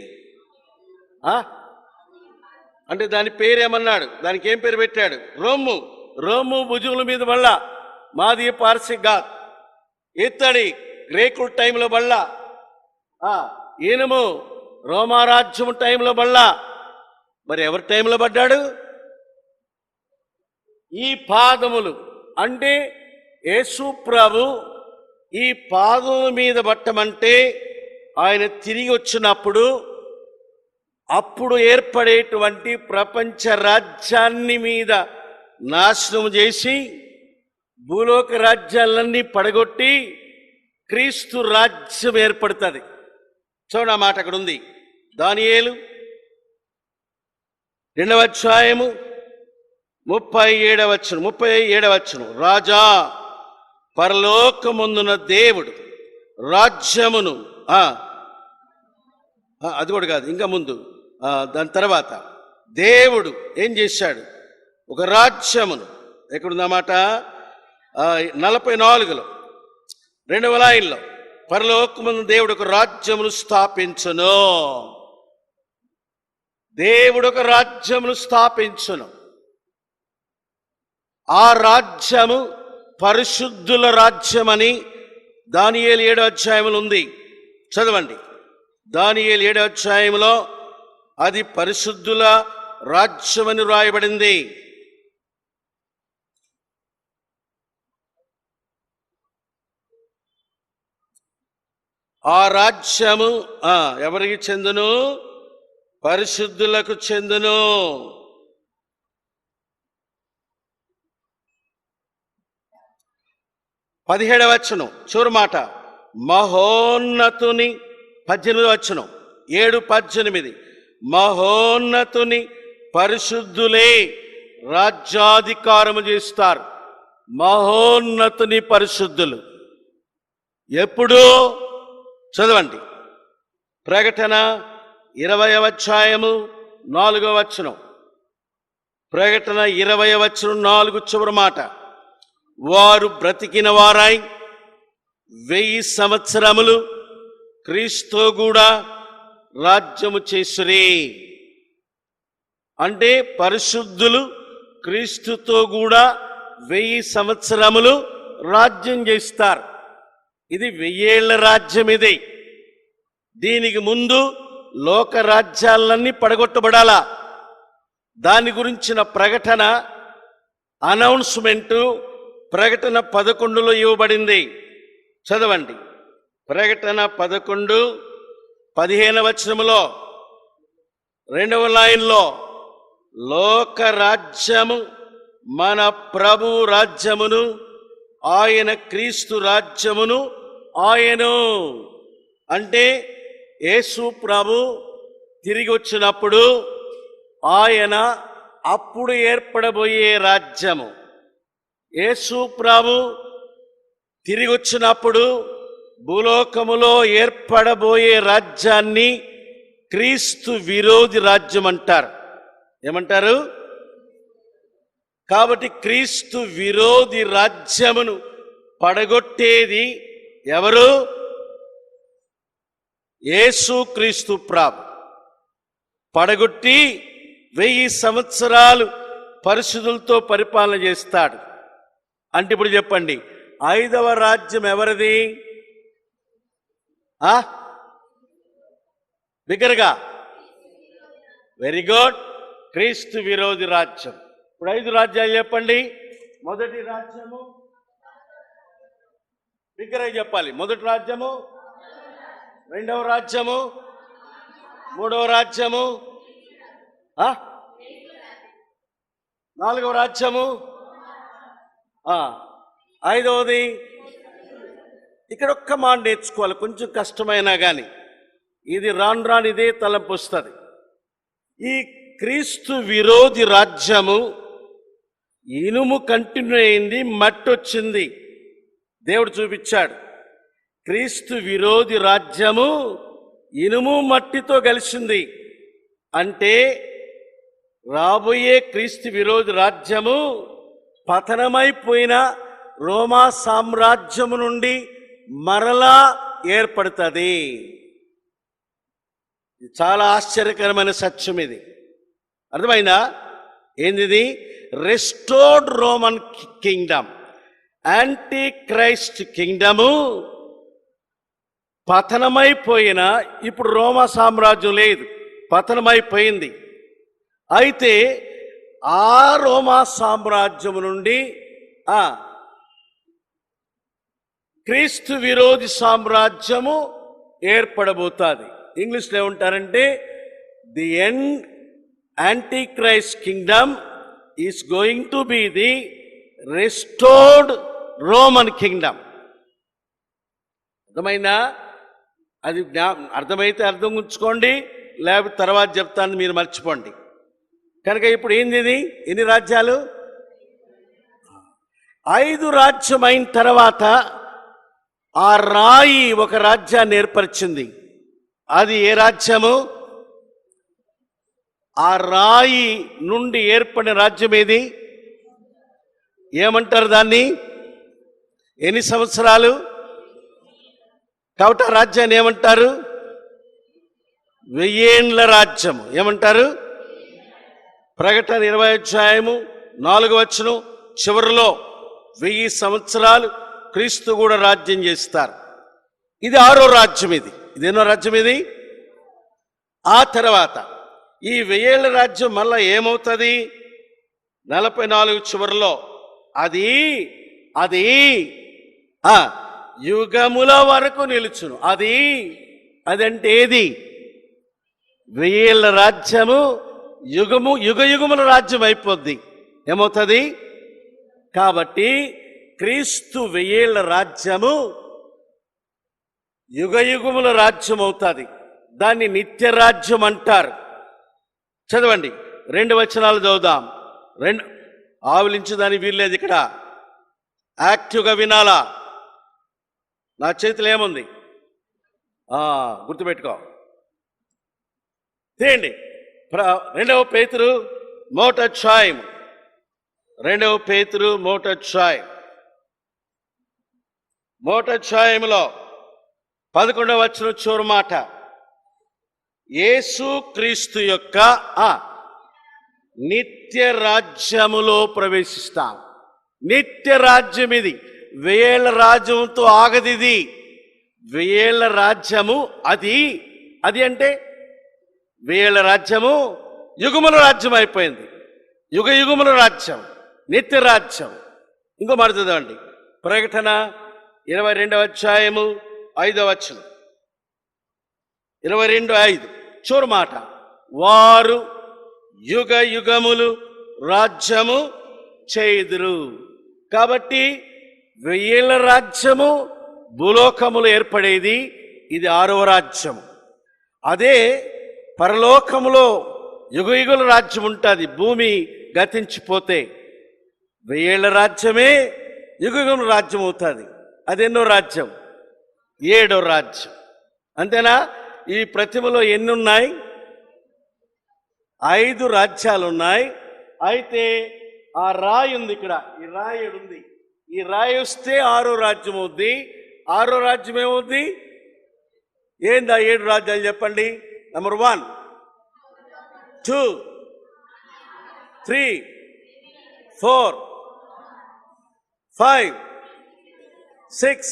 అంటే దాని పేరేమన్నాడు? దానికి ఏం పేరు పెట్టాడు? రోము భుజముల మీద బడలా. మాది పార్సి గాద్. ఇత్తడి గ్రేకుల టైంలో బళ్ళ, ఇనుము రోమారాజ్యం టైంలో బళ్ళ. మరి ఎవరి టైంలో పడ్డాడు? ఈ పాదములు అంటే యేసు ప్రభు ఈ పాదముల మీద పట్టమంటే ఆయన తిరిగి వచ్చినప్పుడు అప్పుడు ఏర్పడేటువంటి ప్రపంచ రాజ్యాన్ని మీద నాశనం చేసి భూలోక రాజ్యాలన్నీ పడగొట్టి క్రీస్తు రాజ్యం ఏర్పడుతుంది. చూడండి, ఆ మాట అక్కడ ఉంది. దానియేలు 2వ అధ్యాయము 37వ వచనం. రాజా, పరలోకమందున దేవుడు రాజ్యమును, అది కూడా కాదు, ఇంకా ముందు దాని తర్వాత దేవుడు ఏం చేశాడు? ఒక రాజ్యమును, ఎక్కడుందన్నమాట 44లో 2వ లైన్లో, పరలోకమందు దేవుడు ఒక రాజ్యమును స్థాపించును. దేవుడు ఒక రాజ్యమును స్థాపించును. ఆ రాజ్యము పరిశుద్ధుల రాజ్యమని దానియేలు 7వ అధ్యాయంలో ఉంది. చదవండి. దానియేలు 7వ అధ్యాయంలో అది పరిశుద్ధుల రాజ్యమని రాయబడింది. ఆ రాజ్యము ఎవరికి చెందును? పరిశుద్ధులకు చెందును. పదిహేడవ వచనం చూరుమాట. మహోన్నతుని 18వ వచనం 7:18 మహోన్నతుని పరిశుద్ధులే రాజ్యాధికారము చేస్తారు. మహోన్నతుని పరిశుద్ధులు ఎప్పుడు? చదవండి. ప్రకటన 20వ అధ్యాయము 4వ వచనం. ప్రకటన 20వ వచనం 4 చివరి మాట. వారు బ్రతికిన వారై 1000 సంవత్సరములు క్రీస్తుతో కూడా రాజ్యము చేసిరి. అంటే పరిశుద్ధులు క్రీస్తుతో కూడా 1000 సంవత్సరములు రాజ్యం చేస్తారు. ఇది 1000 ఏళ్ల రాజ్యం. ఇది దీనికి ముందు లోక రాజ్యాలన్నీ పడగొట్టబడాలా. దాని గురించిన ప్రకటన, అనౌన్స్మెంటు ప్రకటన 11లో ఇవ్వబడింది. చదవండి. ప్రకటన 11:15 వచనములో 2వ లైన్లో, లోక రాజ్యము మన ప్రభు రాజ్యమును, ఆయన క్రీస్తు రాజ్యమును ఆయను. అంటే యేసు ప్రభు తిరిగి వచ్చినప్పుడు ఆయన అప్పుడు ఏర్పడబోయే రాజ్యము. యేసు ప్రభు తిరిగి వచ్చినప్పుడు భూలోకములో ఏర్పడబోయే రాజ్యాన్ని క్రీస్తు విరోధి రాజ్యం అంటారు. ఏమంటారు? కాబట్టి క్రీస్తు విరోధి రాజ్యమును పడగొట్టేది ఎవరు? యేసు క్రీస్తు ప్రభు. పడగొట్టి 1000 సంవత్సరాలు పరిశుద్ధులతో పరిపాలన చేస్తాడు. అంటే ఇప్పుడు చెప్పండి, 5వ రాజ్యం ఎవరిది? బిగ్గరగా. Very good. క్రీస్తు విరోధి రాజ్యం. ఇప్పుడు 5 రాజ్యాలు చెప్పండి. మొదటి రాజ్యము, బిగ్గరగా చెప్పాలి. మొదటి రాజ్యము, 2వ రాజ్యము, 3వ రాజ్యము, 4వ రాజ్యము, 5వది. ఇక్కడ ఒక్క మాట నేర్చుకోవాలి, కొంచెం కష్టమైనా కానీ ఇది రాను ఇదే తలంపు వస్తుంది. ఈ క్రీస్తు విరోధి రాజ్యము ఇనుము కంటిన్యూ అయింది, మట్టి వచ్చింది. దేవుడు చూపించాడు. క్రీస్తు విరోధి రాజ్యము ఇనుము మట్టితో కలిసింది. అంటే రాబోయే క్రీస్తు విరోధి రాజ్యము పతనమైపోయిన రోమా సామ్రాజ్యము నుండి మరలా ఏర్పడుతుంది. చాలా ఆశ్చర్యకరమైన సత్యం ఇది. అర్థమైందా? ఏంది? Restored Roman kingdom. Anti Christ kingdom పతనమైపోయిన, ఇప్పుడు రోమా సామ్రాజ్యం లేదు, పతనమైపోయింది. అయితే ఆ రోమా సామ్రాజ్యం నుండి క్రీస్తు విరోధి సామ్రాజ్యము ఏర్పడబోతుంది. ఇంగ్లీష్లో ఏమంటారంటే the end anti Christ Kingdom is going to be the restored Roman Kingdom. అర్థమైందా? అది అర్థమైతే అర్థం ఉంచుకోండి, లేకపోతే తర్వాత చెప్తాను, మీరు మర్చిపోండి. కనుక ఇప్పుడు ఏంది ఇది? ఎన్ని రాజ్యాలు? 5 రాజ్యం అయిన తర్వాత ఆ రాయి ఒక రాజ్యాన్ని ఏర్పరిచింది. అది ఏ రాజ్యము? ఆ రాయి నుండి ఏర్పడిన రాజ్యం ఏది? ఏమంటారు దాన్ని? ఎన్ని సంవత్సరాలు? కాబట్టి ఆ రాజ్యాన్ని ఏమంటారు? 1000 ఏండ్ల రాజ్యము. ఏమంటారు? ప్రకటన 20వ అధ్యాయము 4వ వచనం చివరిలో 1000 సంవత్సరాలు క్రీస్తు కూడా రాజ్యం చేస్తారు. ఇది 6వ రాజ్యం. ఇదేనో రాజ్యం ఇది. ఆ తర్వాత ఈ 1000 ఏళ్ల రాజ్యం మళ్ళా ఏమవుతుంది? 44 చివరిలో అది యుగముల వరకు నిలుచును. అదంటే ఏది? 1000 ఏళ్ల రాజ్యము యుగముల రాజ్యం అయిపోద్ది. ఏమవుతుంది? కాబట్టి క్రీస్తు 1000 ఏళ్ల రాజ్యము యుగముల రాజ్యం అవుతుంది. దాన్ని నిత్య రాజ్యం అంటారు. చదవండి, 2 వచనాలు చదువుదాం. ఆవులించదాని వీల్లేదు, ఇక్కడ యాక్టివ్గా వినాలా. నా చేతిలో ఏముంది గుర్తుపెట్టుకో. తీయండి. 2వ పేతురు 1వ అధ్యాయం. 2వ పేతురు 1వ అధ్యాయం. 1వ అధ్యాయంలో 11వ వచనం చివరి మాట, యేసు క్రీస్తు యొక్క నిత్య రాజ్యములో ప్రవేశిస్తాం. నిత్య రాజ్యం ఇది. 1000 ఏళ్ల రాజ్యంతో ఆగదిది. 1000 ఏళ్ల రాజ్యము అది అంటే 1000 ఏళ్ల రాజ్యము యుగముల రాజ్యం అయిపోయింది. యుగముల రాజ్యం, నిత్య రాజ్యం. ఇంకో మాట చదవండి. ప్రకటన 22వ అధ్యాయము 5వ వచనం. 22:5 చూరు మాట, వారు యుగములు రాజ్యము చేయుదురు. కాబట్టి 1000 ఏళ్ల రాజ్యము భూలోకములు ఏర్పడేది. ఇది 6వ రాజ్యము. అదే పరలోకములో యుగయుగుల రాజ్యం ఉంటుంది. భూమి గతించిపోతే 1000 ఏళ్ల రాజ్యమే యుగయుగం రాజ్యం అవుతుంది. అదెన్నో రాజ్యం? 7వ రాజ్యం. అంతేనా? ఈ ప్రతిమలో ఎన్ని ఉన్నాయి? 5 రాజ్యాలు ఉన్నాయి. అయితే ఆ రాయి ఉంది ఇక్కడ, ఈ రాయి ఉంది. ఈ రాయి వస్తే 6వ రాజ్యం అవుద్ది. 6వ రాజ్యం ఏమవుద్ది? ఏందా 7 రాజ్యాలు చెప్పండి. నెంబర్ 1, 2, 3, 4, 5, 6,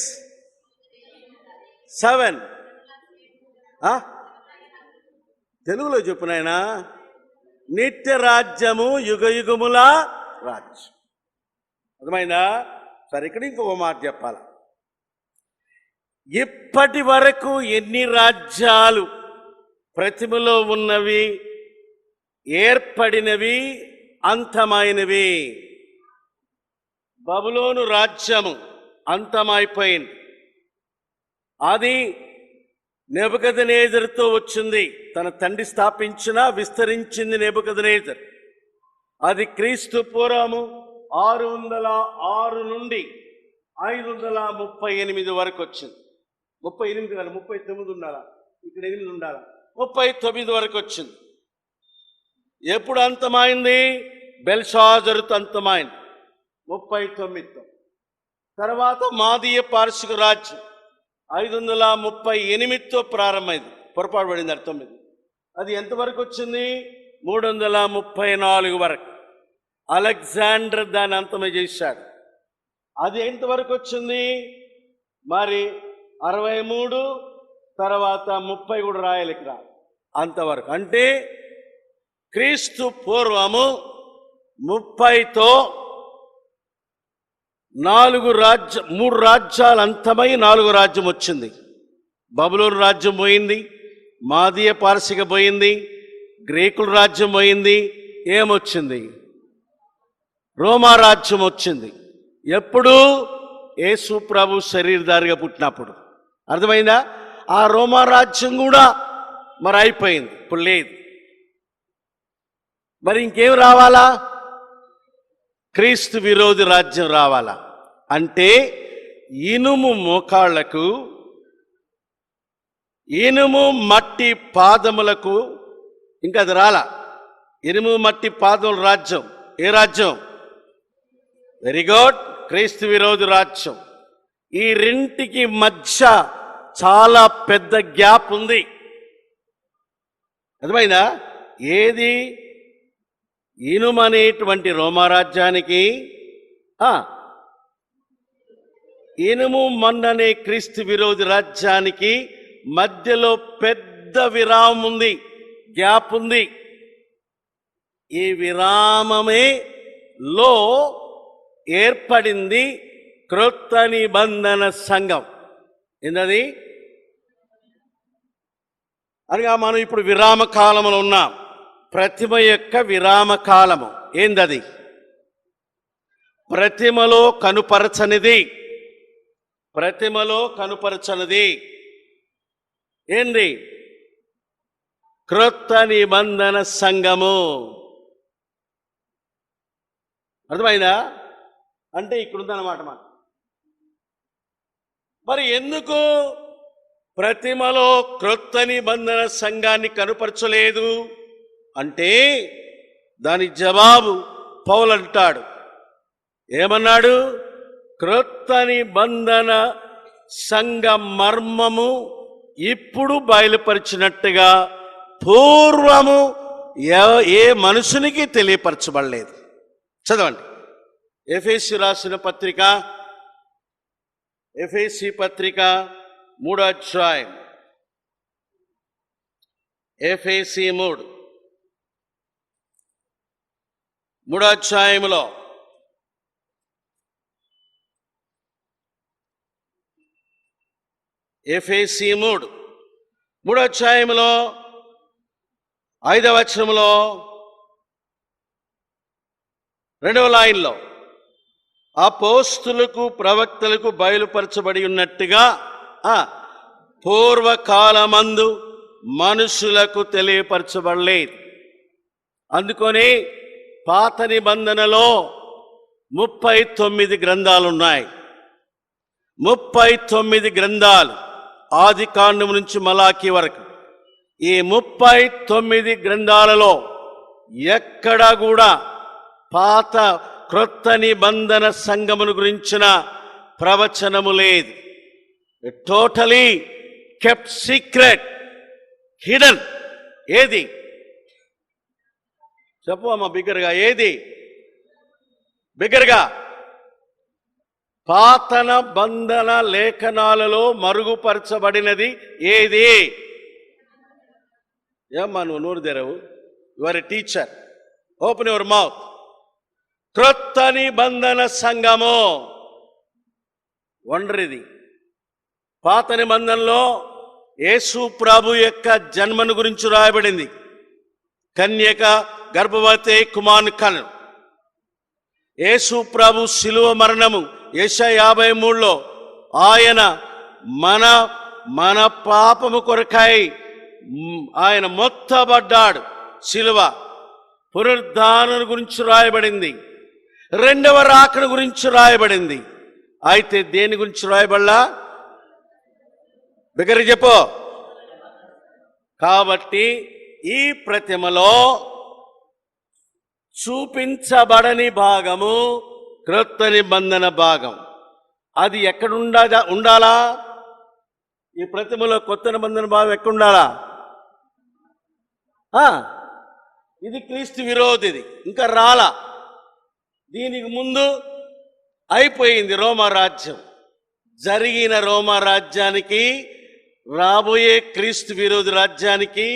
7. తెలుగులో చెప్పు నాయనా. నిత్య రాజ్యము యుగముల రాజ్యం. అర్థమైందా? సరే, ఇక్కడ ఇంకొక మాట చెప్పాల. ఇప్పటి వరకు ఎన్ని రాజ్యాలు ప్రతిమలో ఉన్నవి, ఏర్పడినవి, అంతమైనవి? బబులోను రాజ్యము అంతమైపోయింది. అది నెబుకద్నెజరుతో వచ్చింది. తన తండ్రి స్థాపించిన విస్తరించింది నెబుకద్నెజరు. అది క్రీస్తు పూర్వము 606 నుండి 538 వరకు వచ్చింది. 38 కాదు, 39 ఉండాలా, ఇక్కడ 8 ఉండాలా, 39 వరకు వచ్చింది. ఎప్పుడు అంతమైంది? బెల్షాజరుతో అంతమైంది 39తో. తర్వాత మాదీయ పారసిక రాజ్యం 538తో ప్రారంభమైంది. పొరపాటు పడింది 9. అది ఎంతవరకు వచ్చింది? 334 వరకు. అలెగ్జాండర్ దాన్ని అంతమే చేశాడు. అది ఎంతవరకు వచ్చింది? మరి 63 తర్వాత 30 కూడా రాయాలి ఇక్కడ, అంతవరకు. అంటే క్రీస్తు పూర్వము 30తో 3 రాజ్యాలు అంతమై 4 రాజ్యం వచ్చింది. బబులోను రాజ్యం పోయింది, మాదీయ పారసిక పోయింది, గ్రీకుల రాజ్యం పోయింది. ఏమొచ్చింది? రోమా రాజ్యం వచ్చింది. ఎప్పుడు? యేసు ప్రభు శరీరధారిగా పుట్టినప్పుడు. అర్థమైందా? ఆ రోమా రాజ్యం కూడా మరి అయిపోయింది, ఇప్పుడు లేదు. మరి ఇంకేం రావాలా? క్రీస్తు విరోధి రాజ్యం రావాలా. అంటే ఇనుము మోకాళ్లకు, ఇనుము మట్టి పాదములకు, ఇంకా అది రాలా. ఇనుము మట్టి పాదముల రాజ్యం ఏ రాజ్యం? వెరీ గుడ్, క్రీస్తు విరోధి రాజ్యం. ఈ రెంటికి మధ్య చాలా పెద్ద గ్యాప్ ఉంది. అర్థమైందా? ఏది? ఇనుము అనేటువంటి రోమారాజ్యానికి, ఇనుము మన్ననే క్రీస్తు విరోధి రాజ్యానికి మధ్యలో పెద్ద విరామం ఉంది, గ్యాప్ ఉంది. ఈ విరామమే లో ఏర్పడింది క్రొత్త నిబంధన సంఘం. ఏంటది? అనగా మనం ఇప్పుడు విరామ కాలంలో ఉన్నాం. ప్రతిమ యొక్క విరామ కాలము ఏందది? ప్రతిమలో కనుపరచనిది, ప్రతిమలో కనుపరచనిది ఏంది? క్రొత్త నిబంధన సంఘము. అర్థమైందా? అంటే ఇక్కడుందన్నమాట మాట. మరి ఎందుకు ప్రతిమలో క్రొత్త నిబంధన సంఘాన్ని కనుపరచలేదు అంటే దాని జవాబు పౌలు అంటాడు. ఏమన్నాడు? క్రొత్త నిబంధన సంఘ మర్మము ఇప్పుడు బయలుపరిచినట్టుగా పూర్వము ఏ మనుషునికి తెలియపరచబడలేదు. చదవండి. ఎఫెసీ రాసిన పత్రిక, ఎఫెసీ పత్రిక 3వ అధ్యాయం, ఎఫెసీ 3వ అధ్యాయంలో ఎఫెసీ 3వ అధ్యాయంలో 5వ వచనంలో 2వ లైన్లో అపోస్తులకు ప్రవక్తలకు బయలుపరచబడి ఉన్నట్టుగా పూర్వకాలమందు మనుషులకు తెలియపరచబడలేదు. అందుకని పాత నిబంధనలో 39 గ్రంథాలు ఉన్నాయి. 39 గ్రంథాలు, ఆది కాండం నుంచి మలాకీ వరకు. ఈ 39 గ్రంథాలలో ఎక్కడా కూడా పాత క్రొత్త నిబంధన సంఘమును గురించిన ప్రవచనము లేదు. Totally kept secret, hidden. ఏది? చెప్పు అమ్మ బిగ్గరగా. ఏది? బిగ్గరగా. పాతన బంధన లేఖనాలలో మరుగుపరచబడినది ఏది? ఏమ్మా నువ్వు నోరు తెరవు? You are a teacher, open your mouth. క్రొత్త నిబంధన సంఘము. వండరిది. పాత నిబంధనలో యేసు ప్రభు యొక్క జన్మను గురించి రాయబడింది. కన్యక గర్భవతి కుమారుని కను. యేసు ప్రభు శిలువ మరణము యెషయా 53లో ఆయన మన పాపము కొరకై ఆయన మొత్తబడ్డాడు. శిలువ. పునరుద్ధానం గురించి రాయబడింది. రెండవ రాకడ గురించి రాయబడింది. అయితే దేని గురించి రాయబడలా? బిగ్గరగా చెప్పు. కాబట్టి ఈ ప్రతిమలో చూపించబడని భాగము క్రొత్త నిబంధన భాగం. అది ఎక్కడ ఉండాలా? ఈ ప్రతిమలో కొత్త నిబంధన భాగం ఎక్కడుండాలా? ఇది క్రీస్తు విరోధిది, ఇంకా రాలా. దీనికి ముందు అయిపోయింది రోమా రాజ్యం. జరిగిన రోమా రాజ్యానికి రాబోయే క్రీస్తు విరోధి రాజ్యానికి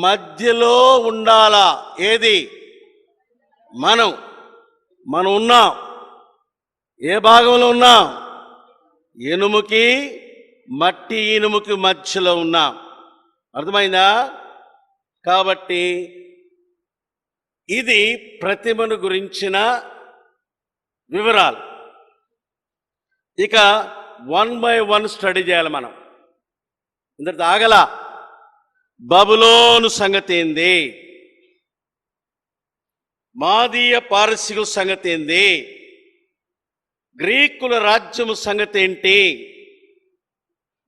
మధ్యలో ఉండాలా? ఏది? మనం ఉన్నాం. ఏ భాగంలో ఉన్నాం? ఇనుముకి, మట్టి ఇనుముకి మధ్యలో ఉన్నాం. అర్థమైందా? కాబట్టి ఇది ప్రతిమను గురించిన వివరాలు. ఇక 1 by 1 స్టడీ చేయాలి మనం. ఇంత ఆగల. బబులోను సంగతి ఏంది? మాదీయ పారసీకుల సంగతి ఏంది? గ్రీకుల రాజ్యము సంగతి ఏంటి?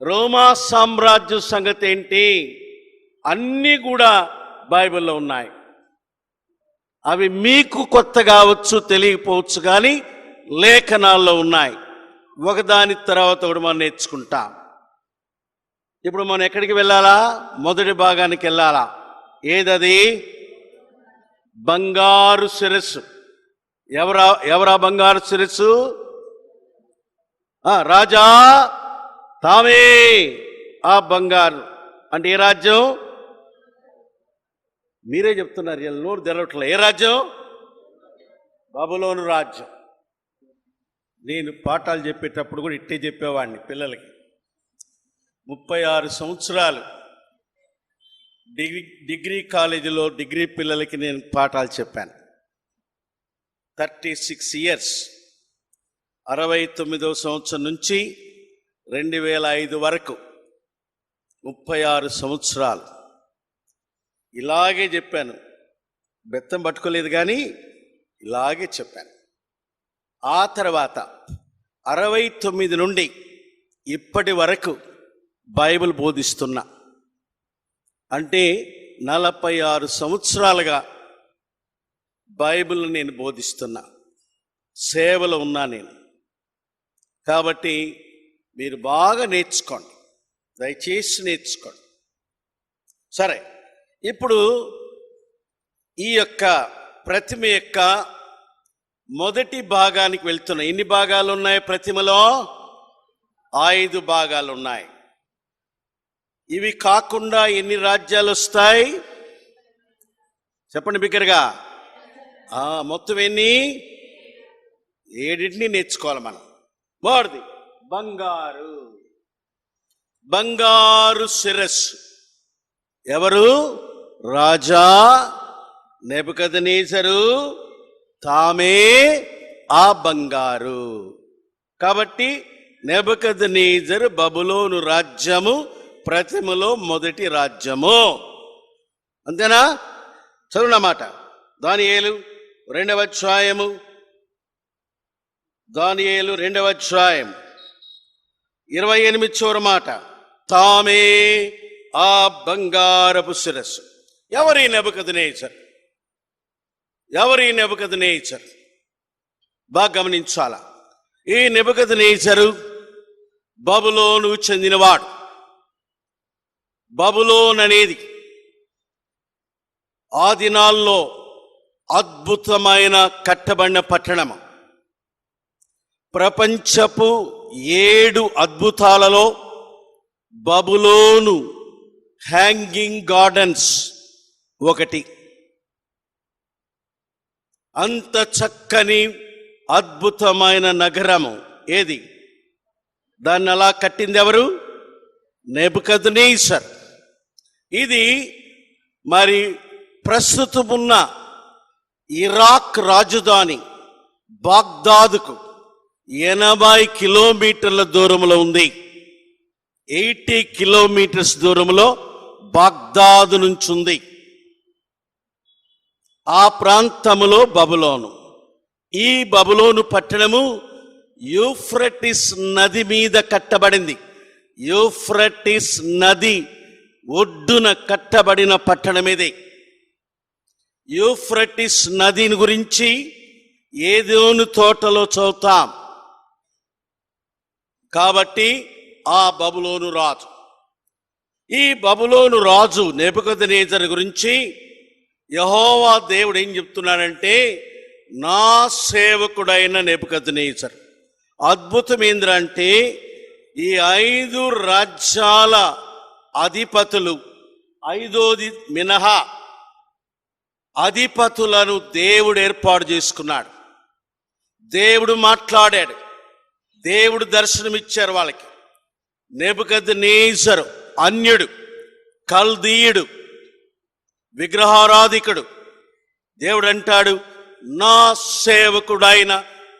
రోమా సామ్రాజ్యం సంగతి ఏంటి? అన్నీ కూడా బైబిల్లో ఉన్నాయి. అవి మీకు కొత్త కావచ్చు, తెలియకపోవచ్చు, కానీ లేఖనాల్లో ఉన్నాయి. ఒకదాని తర్వాత ఒకటి మనం నేర్చుకుంటాం. ఇప్పుడు మనం ఎక్కడికి వెళ్ళాలా? మొదటి భాగానికి వెళ్ళాలా. ఏదది? బంగారు శిరస్సు. ఎవరా బంగారు శిరస్సు? రాజా తామే ఆ బంగారు. అంటే ఏ రాజ్యం? మీరే చెప్తున్నారు, నోరు తెరవట్లే. ఏ రాజ్యం? బబులోను రాజ్యం. నేను పాఠాలు చెప్పేటప్పుడు కూడా ఇట్టే చెప్పేవాడిని పిల్లలకి. 36 సంవత్సరాలు డిగ్రీ కాలేజీలో డిగ్రీ పిల్లలకి నేను పాఠాలు చెప్పాను. 36 ఇయర్స్, 69వ సంవత్సరం నుంచి 2005 వరకు 36 సంవత్సరాలు ఇలాగే చెప్పాను. బెత్తం పట్టుకోలేదు, కానీ ఇలాగే చెప్పాను. ఆ తర్వాత 69 నుండి ఇప్పటి వరకు బైబిల్ బోధిస్తున్నా. అంటే 46 సంవత్సరాలుగా బైబిల్ నేను బోధిస్తున్నా. సేవలో ఉన్నా నేను. కాబట్టి మీరు బాగా నేర్చుకోండి, దయచేసి నేర్చుకోండి. సరే, ఇప్పుడు ఈ యొక్క ప్రతిమ యొక్క మొదటి భాగానికి వెళ్తున్నా. ఎన్ని భాగాలు ఉన్నాయి ప్రతిమలో? 5 భాగాలు ఉన్నాయి. ఇవి కాకుండా ఎన్ని రాజ్యాలు వస్తాయి చెప్పండి బిగ్గరగా. మొత్తం ఎన్ని? 7 నేర్చుకోవాలి మనం. మొదటిది బంగారు శిరస్సు. ఎవరు? రాజా నెబుకద్నెజరు తామే ఆ బంగారు. కాబట్టి నెబుకద్నెజరు బబులోను రాజ్యము ప్రతిమలో మొదటి రాజ్యము. అంతేనా? చదువునమాట. దానియేలు 2వ అధ్యాయము. దానియేలు 2వ అధ్యాయం 28 చివరి మాట. తామే ఆ బంగారపు శిరస్సు. ఎవరి నెబుకద్నెజరు? బాగా గమనించాలా. ఈ నెబుకద్నెజరు బబులోను చెందినవాడు. బబులోన్ అనేది ఆ దినాల్లో అద్భుతమైన కట్టబడిన పట్టణము. ప్రపంచపు 7 అద్భుతాలలో బబులోను హ్యాంగింగ్ గార్డెన్స్ ఒకటి. అంత చక్కని అద్భుతమైన నగరము ఏది? దాన్ని అలా కట్టింది ఎవరు? నెబుకద్నెజర్. ఇది మరి ప్రస్తుతమున్న ఇరాక్ రాజధాని బాగ్దాదుకు 80 కిలోమీటర్ల దూరంలో ఉంది. 80 కిలోమీటర్స్ దూరంలో బాగ్దాదు నుంచి ఉంది. ఆ ప్రాంతములో బబులోను. ఈ బబులోను పట్టణము యూఫ్రటిస్ నది మీద కట్టబడింది. యూఫ్రటిస్ నది ఒడ్డున కట్టబడిన పట్టణం ఇది. యూఫ్రటిస్ నదిని గురించి ఏదోను తోటలో చదువుతాం. కాబట్టి ఆ బబులోను రాజు, ఈ బబులోను రాజు నెబుకద్నెజరు గురించి యెహోవా దేవుడు ఏం చెప్తున్నాడంటే, నా సేవకుడైన నెబుకద్నెజరు అద్భుతం ఏంటంటే ఈ 5 రాజ్యాల అధిపతులు, 5ది మినహా అధిపతులను దేవుడు ఏర్పాటు చేసుకున్నాడు. దేవుడు మాట్లాడాడు, దేవుడు దర్శనమిచ్చారు వాళ్ళకి. నెబుకద్నెజరు అన్యుడు, కల్దీయుడు, విగ్రహారాధికుడు. దేవుడు అంటాడు, నా సేవకుడైన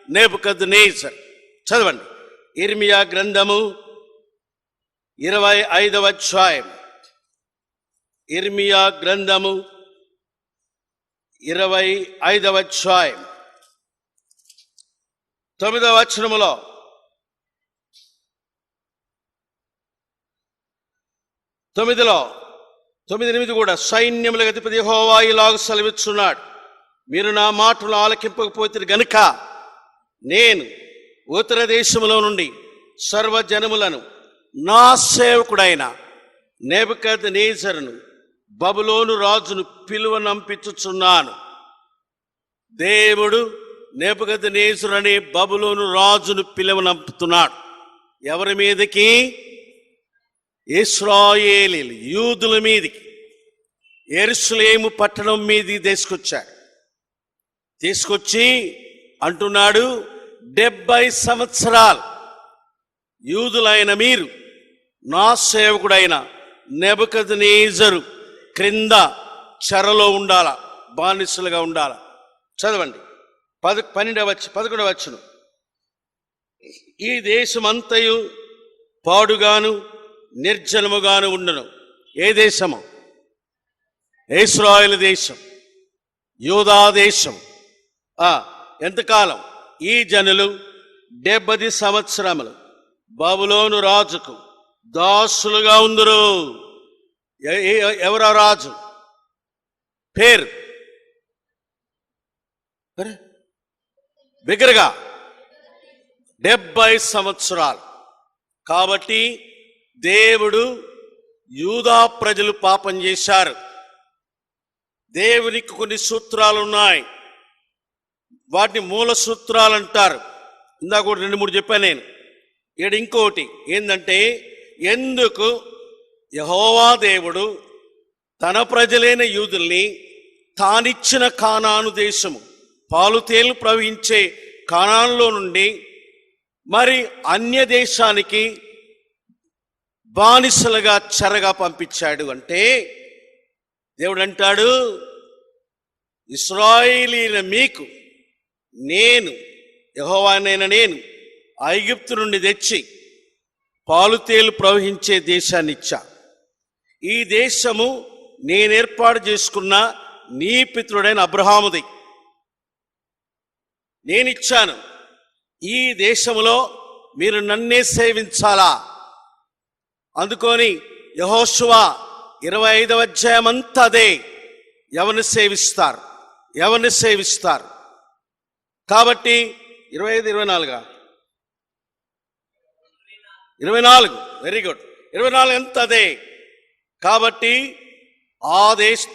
నెబుకద్నెజరు. చదవండి ఇర్మియా గ్రంథము 25వ అధ్యాయం. ఇర్మియా గ్రంథము 25వ అధ్యాయం 9వ వచనములో, తొమ్మిదిలో 9-8 కూడా, సైన్యములకు అధిపతి యెహోవా ఇలాగ సెలవిస్తున్నాడు, మీరు నా మాటలు ఆలకింపకపోతే గనుక నేను ఉత్తర దేశములో నుండి సర్వజనములను నా సేవకుడైన నెబుకద్నెజరును బబులోను రాజును పిలువనంపించుచున్నాను. దేవుడు నెబుకద్నెజరు అనే బబులోను రాజును పిలువనంపుతున్నాడు. ఎవరి మీదకి? ఇశ్రాయేలీయులు, యూదుల మీదకి, యెరూషలేము పట్టణం మీదకి తీసుకొచ్చి అంటున్నాడు, 70 సంవత్సరాలు యూదులైన మీరు నా సేవకుడైన నెబుకద్నెజరు క్రింద చెరలో ఉండాల, బానిసలుగా ఉండాల. చదవండి 11వ వచనం. ఈ దేశమంతయు పాడుగాను నిర్జనముగాను ఉండును. ఏ దేశము? ఇశ్రాయేలు దేశం, యూదా దేశం. ఎంతకాలం? ఈ జనులు 70 సంవత్సరములు బబులోను రాజుకు దాసులుగా ఉందరు. ఎవరా రాజు పేరు? బిగ్గరగా 70 సంవత్సరాలు. కాబట్టి దేవుడు, యూదా ప్రజలు పాపం చేశారు. దేవునికి కొన్ని సూత్రాలు ఉన్నాయి, వాటిని మూల సూత్రాలు అంటారు. ఇందాక 2-3 చెప్పాను నేను. ఇక్కడ ఇంకోటి ఏంటంటే, ఎందుకు యెహోవా దేవుడు తన ప్రజలైన యూదుల్ని తానిచ్చిన కానాను దేశము, పాలుతేలు ప్రవహించే కానానులో నుండి మరి అన్య దేశానికి బానిసలుగా చెరగా పంపించాడు అంటే, దేవుడు అంటాడు, ఇశ్రాయేలీయుల మీకు నేను యెహోవానైన నేను ఐగుప్తు నుండి తెచ్చి పాలుతేలు ప్రవహించే దేశాన్ని ఇచ్చా. ఈ దేశము నేను ఏర్పాటు చేసుకున్న నీ పితృడైన అబ్రహాముది నేనిచ్చాను. ఈ దేశములో మీరు నన్నే సేవించాలా. అందుకొని యెహోషువ 25వ అధ్యాయం అంతా అదే. ఎవరిని సేవిస్తారు? కాబట్టి 25-24 వెరీ గుడ్. 24 ఎంత అదే. కాబట్టి ఆ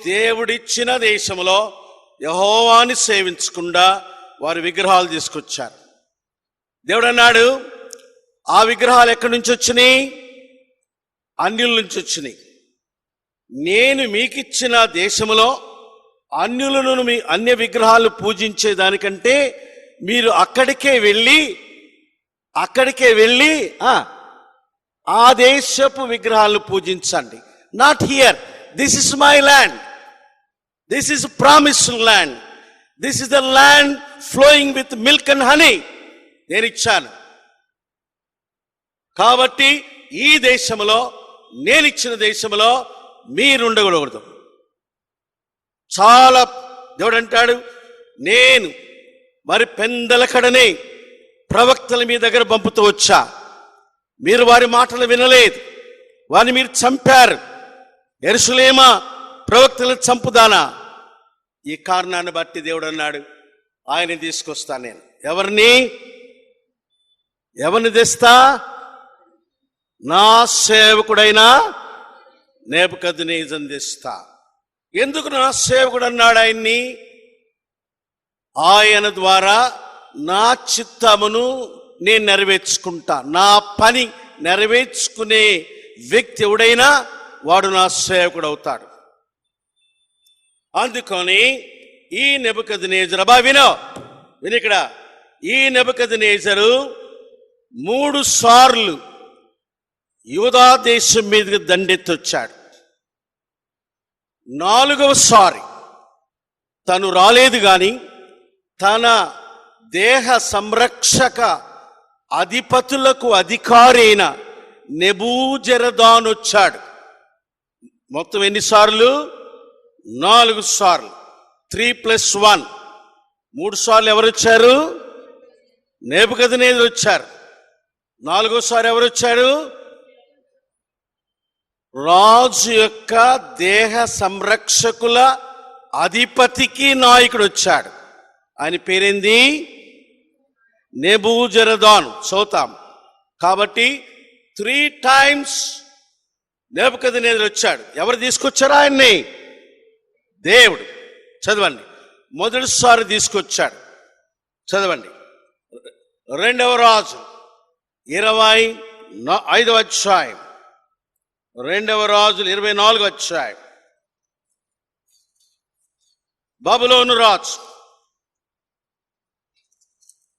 దేవుడిచ్చిన దేశంలో యెహోవాని సేవించకుండా వారు విగ్రహాలు తీసుకొచ్చారు. దేవుడు అన్నాడు, ఆ విగ్రహాలు ఎక్కడి నుంచి వచ్చినాయి? అన్యుల నుంచి వచ్చినాయి. నేను మీకిచ్చిన దేశంలో అన్యులను మీ అన్య విగ్రహాలు పూజించే దానికంటే మీరు అక్కడికే వెళ్ళి ఆ దేశపు విగ్రహాలను పూజించండి. Not here. This is my land. This is promised land. This is the land flowing with milk and honey. నేను ఇచ్చాను. కాబట్టి ఈ దేశంలో, నేనిచ్చిన దేశంలో మీరు ఉండకూడదు. చాలా దేవుడు అంటాడు, నేను మరి పెందల కడనే ప్రవక్తల మీ దగ్గర పంపుతూ వచ్చా, మీరు వారి మాటలు వినలేదు, వారిని మీరు చంపారు. యెరూషలేమా, ప్రవక్తలను చంపుదానా? ఈ కారణాన్ని బట్టి దేవుడు అన్నాడు, ఆయన తీసుకొస్తా. నేను ఎవరిని తెస్తా? నా సేవకుడైన నెబుకద్నెజరుని తెస్తా. ఎందుకు నా సేవకుడు అన్నాడు ఆయన్ని? ఆయన ద్వారా నా చిత్తమును నేను నెరవేర్చుకుంటా. నా పని నెరవేర్చుకునే వ్యక్తి ఎవడైనా వాడు నా సేవకుడు అవుతాడు. అందుకని ఈ నెబుకద్నెజరు, విను ఇక్కడ, ఈ నెబుకద్నెజరు 3 సార్లు యూదా దేశం మీదకి దండెత్తొచ్చాడు. 4వసారి తను రాలేదు, కానీ తన దేహ సంరక్షక అధిపతులకు అధికారి అయిన నెబూజరదాను వచ్చాడు. మొత్తం ఎన్నిసార్లు? 4 సార్లు. 3+1 3 సార్లు ఎవరు వచ్చారు? నెబుకద్నెజరు వచ్చారు. 4వసారి ఎవరు వచ్చారు? రాజు యొక్క దేహ సంరక్షకుల అధిపతికి నాయకుడు వచ్చాడు. ఆయన పేరేంది? నెబూజరదాను. చదువుతాం. కాబట్టి 3 టైమ్స్ నెబుకద్నెజరు వచ్చాడు. ఎవరు తీసుకొచ్చారు ఆయన్ని? దేవుడు. చదవండి. మొదటిసారి తీసుకొచ్చాడు. చదవండి. 2వ రాజు 25వ అధ్యాయం, 2వ రాజులు 24వ అధ్యాయం. బబులోను రాజు,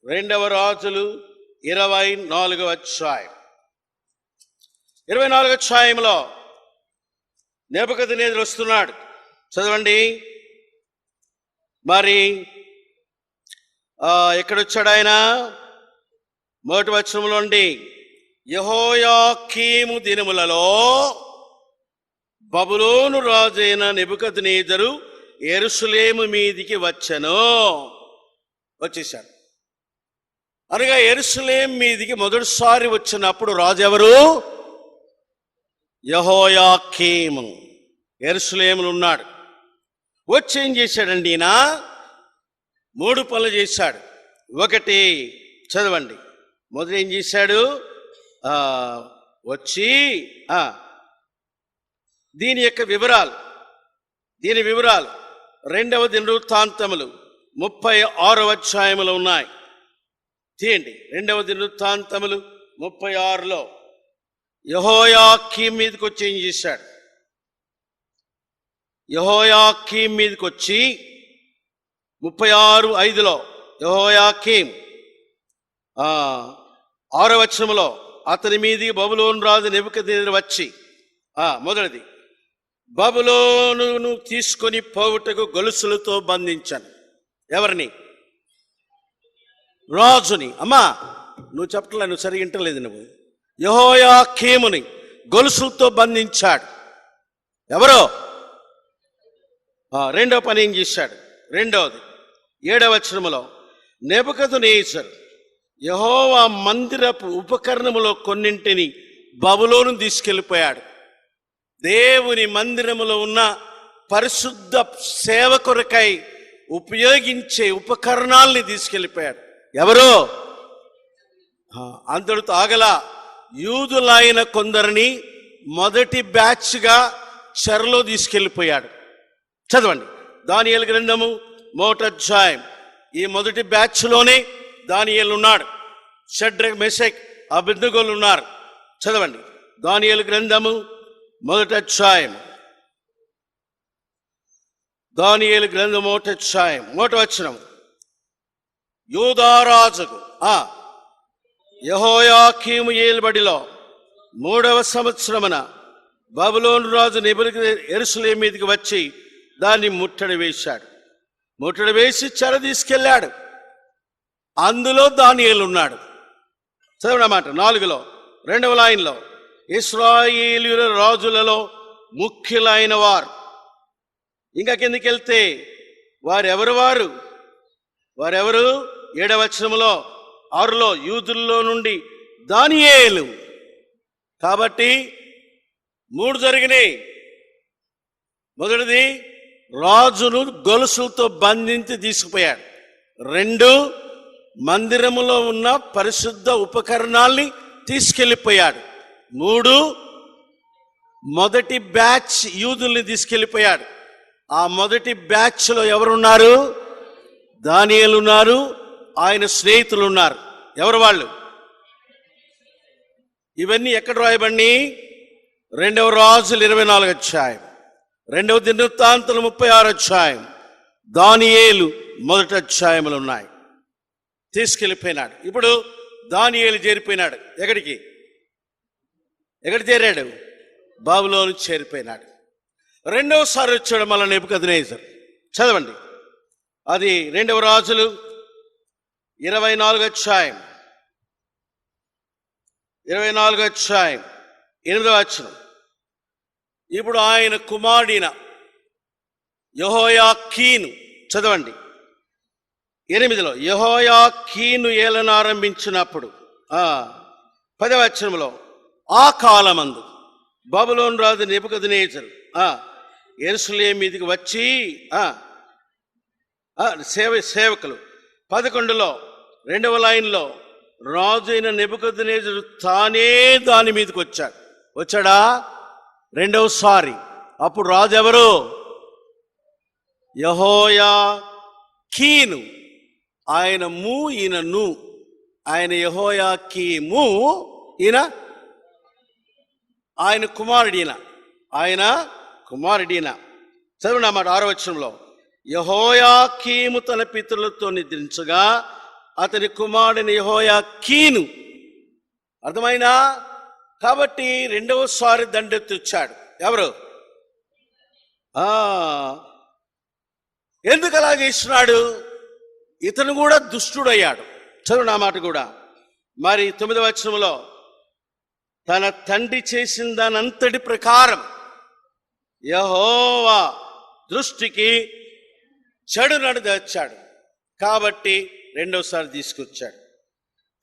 2వ రాజులు 24వ అధ్యాయం. 24వ అధ్యాయంలో నెబుకద్నెజరు వస్తున్నాడు. చదవండి. మరి ఎక్కడొచ్చాడు ఆయన? మొదటి వచనంలో నుండి, యెహోయాకీము దినములలో బబులోను రాజైన నెబుకద్నెజరు యెరూషలేము మీదికి వచ్చేశాడు. అనగా యెరూషలేం మీదికి మొదటిసారి వచ్చినప్పుడు రాజు ఎవరు? యెహోయాకీము. యెరూషలేములో ఉన్నాడు. వచ్చి ఏం చేశాడండి ఈయన? 3 పనులు చేశాడు. ఒకటి, చదవండి. మొదట ఏం చేశాడు? వచ్చి దీని వివరాలు 2వ దినవృత్తాంతములు 36వ అధ్యాయములో ఉన్నాయి. తీయండి. 2వ దినవృత్తాంతములు 36లో యెహోయాకీము మీదకి వచ్చి ఏం చేశాడు? యెహోయాకీము మీదకి వచ్చి 36:5లో యెహోయాకీము 6వ వచనంలో అతని మీది బబులోను రాజు నెబుకద్నెజరు వచ్చి, మొదటిది, బబులోనును తీసుకొని పోవుటకు గొలుసులతో బంధించాను. ఎవరిని? రాజుని. అమ్మా నువ్వు చెప్పట్లే, నువ్వు సరిగా వింటలేదు. నువ్వు యెహోయాకీముని గొలుసులతో బంధించాడు. ఎవరో? 2వ పని ఏం చేశాడు? 2వది 7వ వచనములో నెబుకద్నెజరు యెహోవా మందిరపు ఉపకరణములో కొన్నింటిని బబులోను తీసుకెళ్ళిపోయాడు. దేవుని మందిరములో ఉన్న పరిశుద్ధ సేవ కొరకై ఉపయోగించే ఉపకరణాలని తీసుకెళ్ళిపోయాడు. ఎవరో? అంతటితో ఆగల, యూదులైన కొందరిని మొదటి బ్యాచ్గా చెరలో తీసుకెళ్ళిపోయాడు. చదవండి. దానియేలు గ్రంథము 1వ అధ్యాయం. ఈ మొదటి బ్యాచ్లోనే దానియేలు ఉన్నాడు. షడ్రక్, మెషక్, అబేద్నెగోలు ఉన్నారు. చదవండి. దానియేలు గ్రంథము 1వ అధ్యాయం. దానియేలు గ్రంథం 1వ అధ్యాయం 1వ వచనం. యూదారాజుకు యెహోయాకీము ఏలుబడిలో 3వ సంవత్సరమున బబులోను రాజు నెబుకద్నెజరు యెరూషలేము మీదకి వచ్చి దాన్ని ముట్టడి వేశాడు. ముట్టడి వేసి చెర తీసుకెళ్ళాడు. అందులో దానియేలు ఉన్నాడు. చదవనమాట. 4లో 2వ లైన్లో, ఇశ్రాయేలీయుల రాజులలో ముఖ్యులైన వారు. ఇంకా కిందకి వెళ్తే వారెవరు? 7వ వచనంలో 6లో యూదుల్లో నుండి దానియేలు. కాబట్టి 3 జరిగినాయి. మొదటిది, రాజును గొలుసులతో బంధించి తీసుకుపోయాడు. 2, మందిరములో ఉన్న పరిశుద్ధ ఉపకరణాల్ని తీసుకెళ్ళిపోయాడు. 3, మొదటి బ్యాచ్ యూదుల్ని తీసుకెళ్ళిపోయాడు. ఆ మొదటి బ్యాచ్లో ఎవరున్నారు? దానియేలు ఉన్నారు, ఆయన స్నేహితులు ఉన్నారు. ఎవరు వాళ్ళు? ఇవన్నీ ఎక్కడ రాయబడి? 2వ రాజులు 24 అధ్యాయం, 2వ దినవృత్తాంతాలు 36 అధ్యాయం, దానియేలు 1 అధ్యాయములు ఉన్నాయి. తీసుకెళ్ళిపోయినాడు. ఇప్పుడు దానియేలు చేరిపోయినాడు. ఎక్కడ చేరాడు? బాబులోను చేరిపోయినాడు. రెండవసారి వచ్చాడు మళ్ళీ నెబుకద్నెజరు. చదవండి, అది 2వ రాజులు 24 అధ్యాయం, 8వ వచనం. ఇప్పుడు ఆయన కుమారుడైన యెహోయాకీను, చదవండి 8లో, యెహోయాకీను ఏలన ఆరంభించినప్పుడు 10వ వచనంలో, ఆ కాలమందు బబులోను రాజు నెబుకద్నెజరు యెరూషలేము మీదికి వచ్చి సేవకులు 11లో 2వ లైన్లో, రాజు అయిన నెబుకద్నెజరు తానే దాని మీదకి వచ్చాడా? 2వసారి. అప్పుడు రాజు ఎవరు? యెహోయాకీను. ఆయన ము, ఈయన ను. ఆయన యెహోయాకీము, ఈయన కుమారుడిన. చదవండి అన్నమాట 6వ వచనంలో, యెహోయాకీము తన పితరులతో నిద్రించగా అతని కుమారుడిని యెహోయాకీను. అర్థమైనా? కాబట్టి 2వసారి దండెత్తిచ్చాడు. ఎవరు? ఎందుకు అలా చేస్తున్నాడు? ఇతను కూడా దుష్టుడయ్యాడు. చదువు నా మాట కూడా. మరి 9వ వచనంలో, తన తండ్రి చేసిన దానంతటి ప్రకారం యెహోవా దృష్టికి చెడు నడదచ్చాడు. కాబట్టి 2వసారి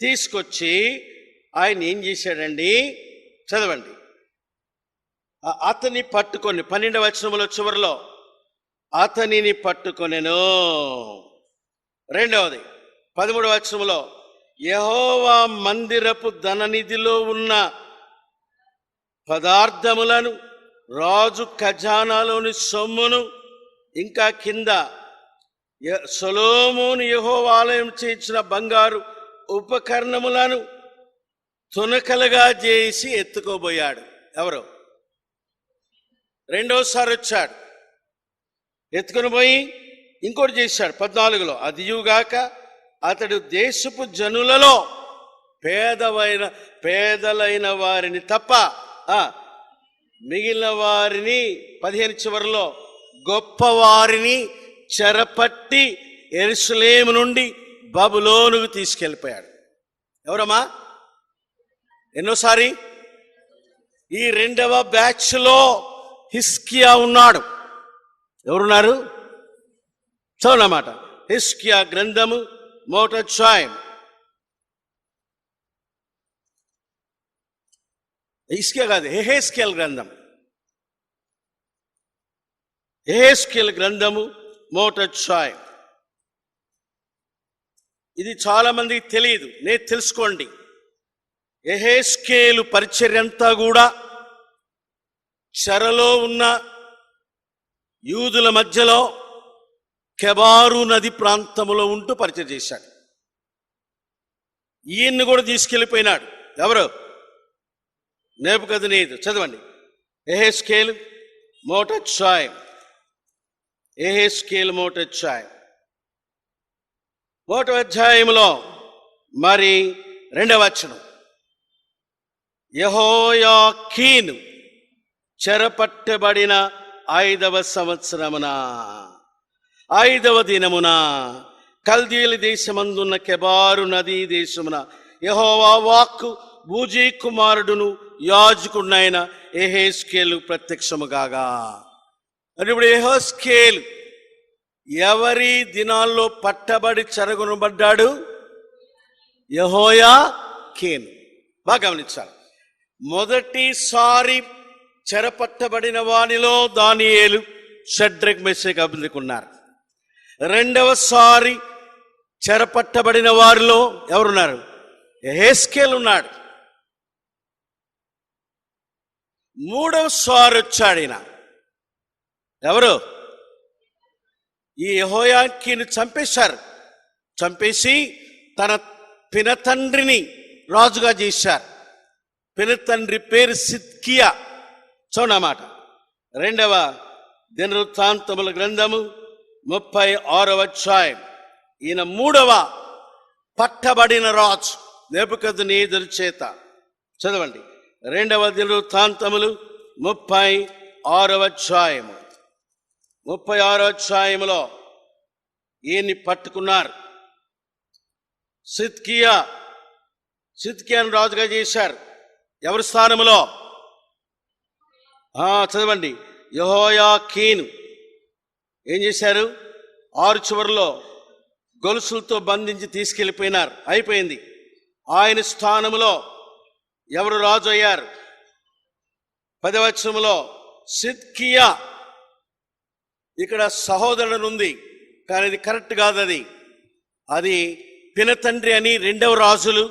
తీసుకొచ్చి ఆయన ఏం చేశాడండి? చదవండి, అతన్ని పట్టుకొని 12వ వచనంలో చివరిలో, అతనిని పట్టుకొనెను. రెండవది 13వ వచనంలో, యెహోవా మందిరపు ధననిధిలో ఉన్న పదార్థములను, రాజు ఖజానాలోని సొమ్మును, ఇంకా కింద సొలొమోను యెహోవా ఆలయం చేయించిన బంగారు ఉపకరణములను తునకలుగా చేసి ఎత్తుకోబోయాడు. ఎవరు? 2వసారి వచ్చాడు, ఎత్తుకొని పోయి ఇంకోటి చేశాడు. 14లో, అదియుగాక అతడు దేశపు జనులలో పేదలైన వారిని తప్ప మిగిలిన వారిని, 15 చివరిలో, గొప్పవారిని చెరపట్టి యెరూషలేము నుండి బబులోనుకు తీసుకెళ్ళిపోయాడు. ఎవరమ్మా? ఎన్నోసారి? ఈ 2వ బ్యాచ్లో హిజ్కియా ఉన్నాడు. ఎవరున్నారు? చదవనమాట. హిజ్కియా గ్రంథము 1వ అధ్యాయం. హిజ్కియా కాదు, యెహెజ్కేలు గ్రంథము 1వ అధ్యాయం. ఇది చాలా మందికి తెలియదు, నేను తెలుసుకోండి. యెహెజ్కేలు పరిచర్య అంతా కూడా చెరలో ఉన్న యూదుల మధ్యలో కెబారు నది ప్రాంతంలో ఉంటూ పరిచయం చేశాడు. ఈయన్ని కూడా తీసుకెళ్ళిపోయినాడు. ఎవరు? నెబుకద్నెజరు. చదవండి, యెహెజ్కేలు 1వ అధ్యాయం. 1వ అధ్యాయంలో మరి 2వ వచనం, యెహోయాకీను చెరపట్టబడిన 5వ సంవత్సరమున 5వ దినమున కల్దీయుల దేశమందున్న కెబారు నదీ దేశమున యెహోవా వాక్కు బూజీ కుమారుడును యాజకుడునైన యెహెజ్కేలు ప్రత్యక్షము కాగా. ఇప్పుడు యెహెజ్కేలు ఎవరి దినాల్లో పట్టబడి చెరగొనబడ్డాడు? యెహోయాకీను. బాగా గమనించాలి. మొదటిసారి చెరపట్టబడిన వానిలో దానియేలు, షడ్రక్, మెషక్, అబేద్నెగో ఉన్నారు. 2వసారి చెరపట్టబడిన వారిలో ఎవరున్నారు? యెహెజ్కేలు ఉన్నాడు. 3వసారి వచ్చాడు ఈయన. ఎవరు? ఈ యెహోయాకీను చంపేసి తన పినతండ్రిని రాజుగా చేశారు. పినతండ్రి పేరు సిద్కియా. చూడమాట. రెండవ దినవృత్తాంతముల గ్రంథము 36వ అధ్యాయం. ఈయన మూడవ పట్టబడిన రాజు నెబుకద్నెజరు చేత. చదవండి. రెండవ దినవృత్తాంతములు 36వ అధ్యాయము. 36వ అధ్యాయములో ఈయన్ని పట్టుకున్నారు. సిద్కియాను రాజుగా చేశారు. ఎవరి స్థానములో? చదవండి. యెహోయాకీను ఏం చేశారు? 6 చివరిలో గొలుసులతో బంధించి తీసుకెళ్ళిపోయినారు. అయిపోయింది. ఆయన స్థానములో ఎవరు రాజు అయ్యారు? 10వ వచనములో సిద్కియా. ఇక్కడ సహోదరుడు ఉంది, కానీ ఇది కరెక్ట్ కాదు. అది పినతండ్రి అని 2వ రాజులు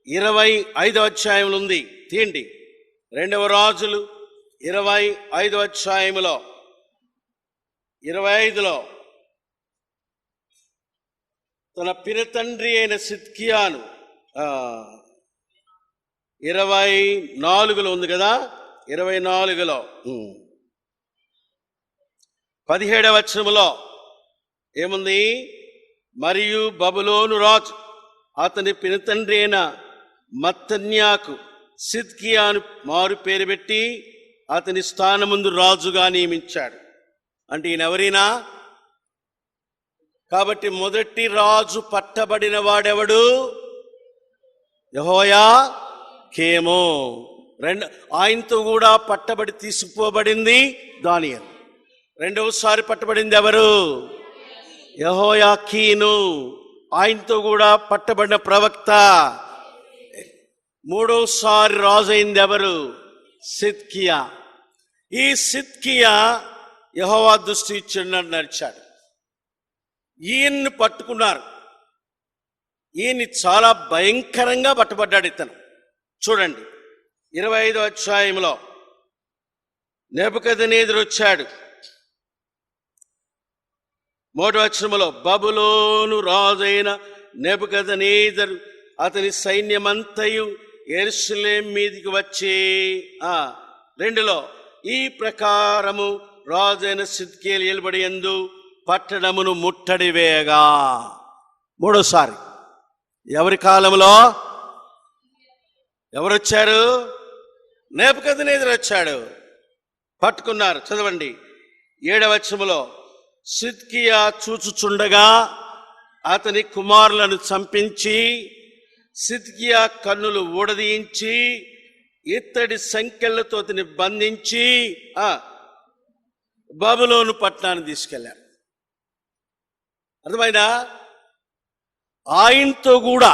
25వ అధ్యాయంలో ఉంది. తీయండి. 2వ రాజులు 25వ అధ్యాయములో 25లో తన పినతండ్రి అయిన సిద్కియాను 24లో ఉంది కదా. 24లో 17వ వచనములో ఏముంది? మరియు బబులోను రాజు అతని పినతండ్రి అయిన మత్తన్యాకు సిద్కియాను మారు పేరు పెట్టి అతని స్థానముందు రాజుగా నియమించాడు. అంటే ఈయన ఎవరైనా? కాబట్టి మొదటి రాజు పట్టబడిన వాడెవడు? యెహోయాకీము. ఆయనతో కూడా పట్టబడి తీసుకుపోబడింది దానియేలు. రెండవసారి పట్టబడింది ఎవరు? యెహోయాకీను. ఆయనతో కూడా పట్టబడిన ప్రవక్త. మూడోసారి రాజు అయింది ఎవరు? సిద్కియా. ఈ సిద్కియా యెహోవా దృష్టి ఇచ్చినట్టు నడిచాడు. ఈయన్ని పట్టుకున్నారు. ఈయన్ని చాలా భయంకరంగా పట్టుబడ్డాడు ఇతను. చూడండి. 25వ అధ్యాయంలో నెబుకద్నెజరు వచ్చాడు. 3వ వచనములో బబులోను రాజైన నెబుకద్నెజరు అతని సైన్యమంతయు యెరూషలేము మీదికి వచ్చి 2లో ఈ ప్రకారము రాజైన సిద్కియా ఏలుబడి యందు పట్టణమును ముట్టడి వేయగా. మూడోసారి ఎవరి కాలంలో ఎవరొచ్చారు? నెబుకద్నెజరు వచ్చాడు. పట్టుకున్నారు. చదవండి. 7వ వచనములో సిద్కియా చూచుచుండగా అతని కుమారులను చంపించి సిద్కియా కన్నులు ఊడదీయించి ఇత్తడి సంకెళ్లతో అతని బంధించి బబులోను పట్టణాన్ని తీసుకెళ్లారు. అర్థమైనా? ఆయనతో కూడా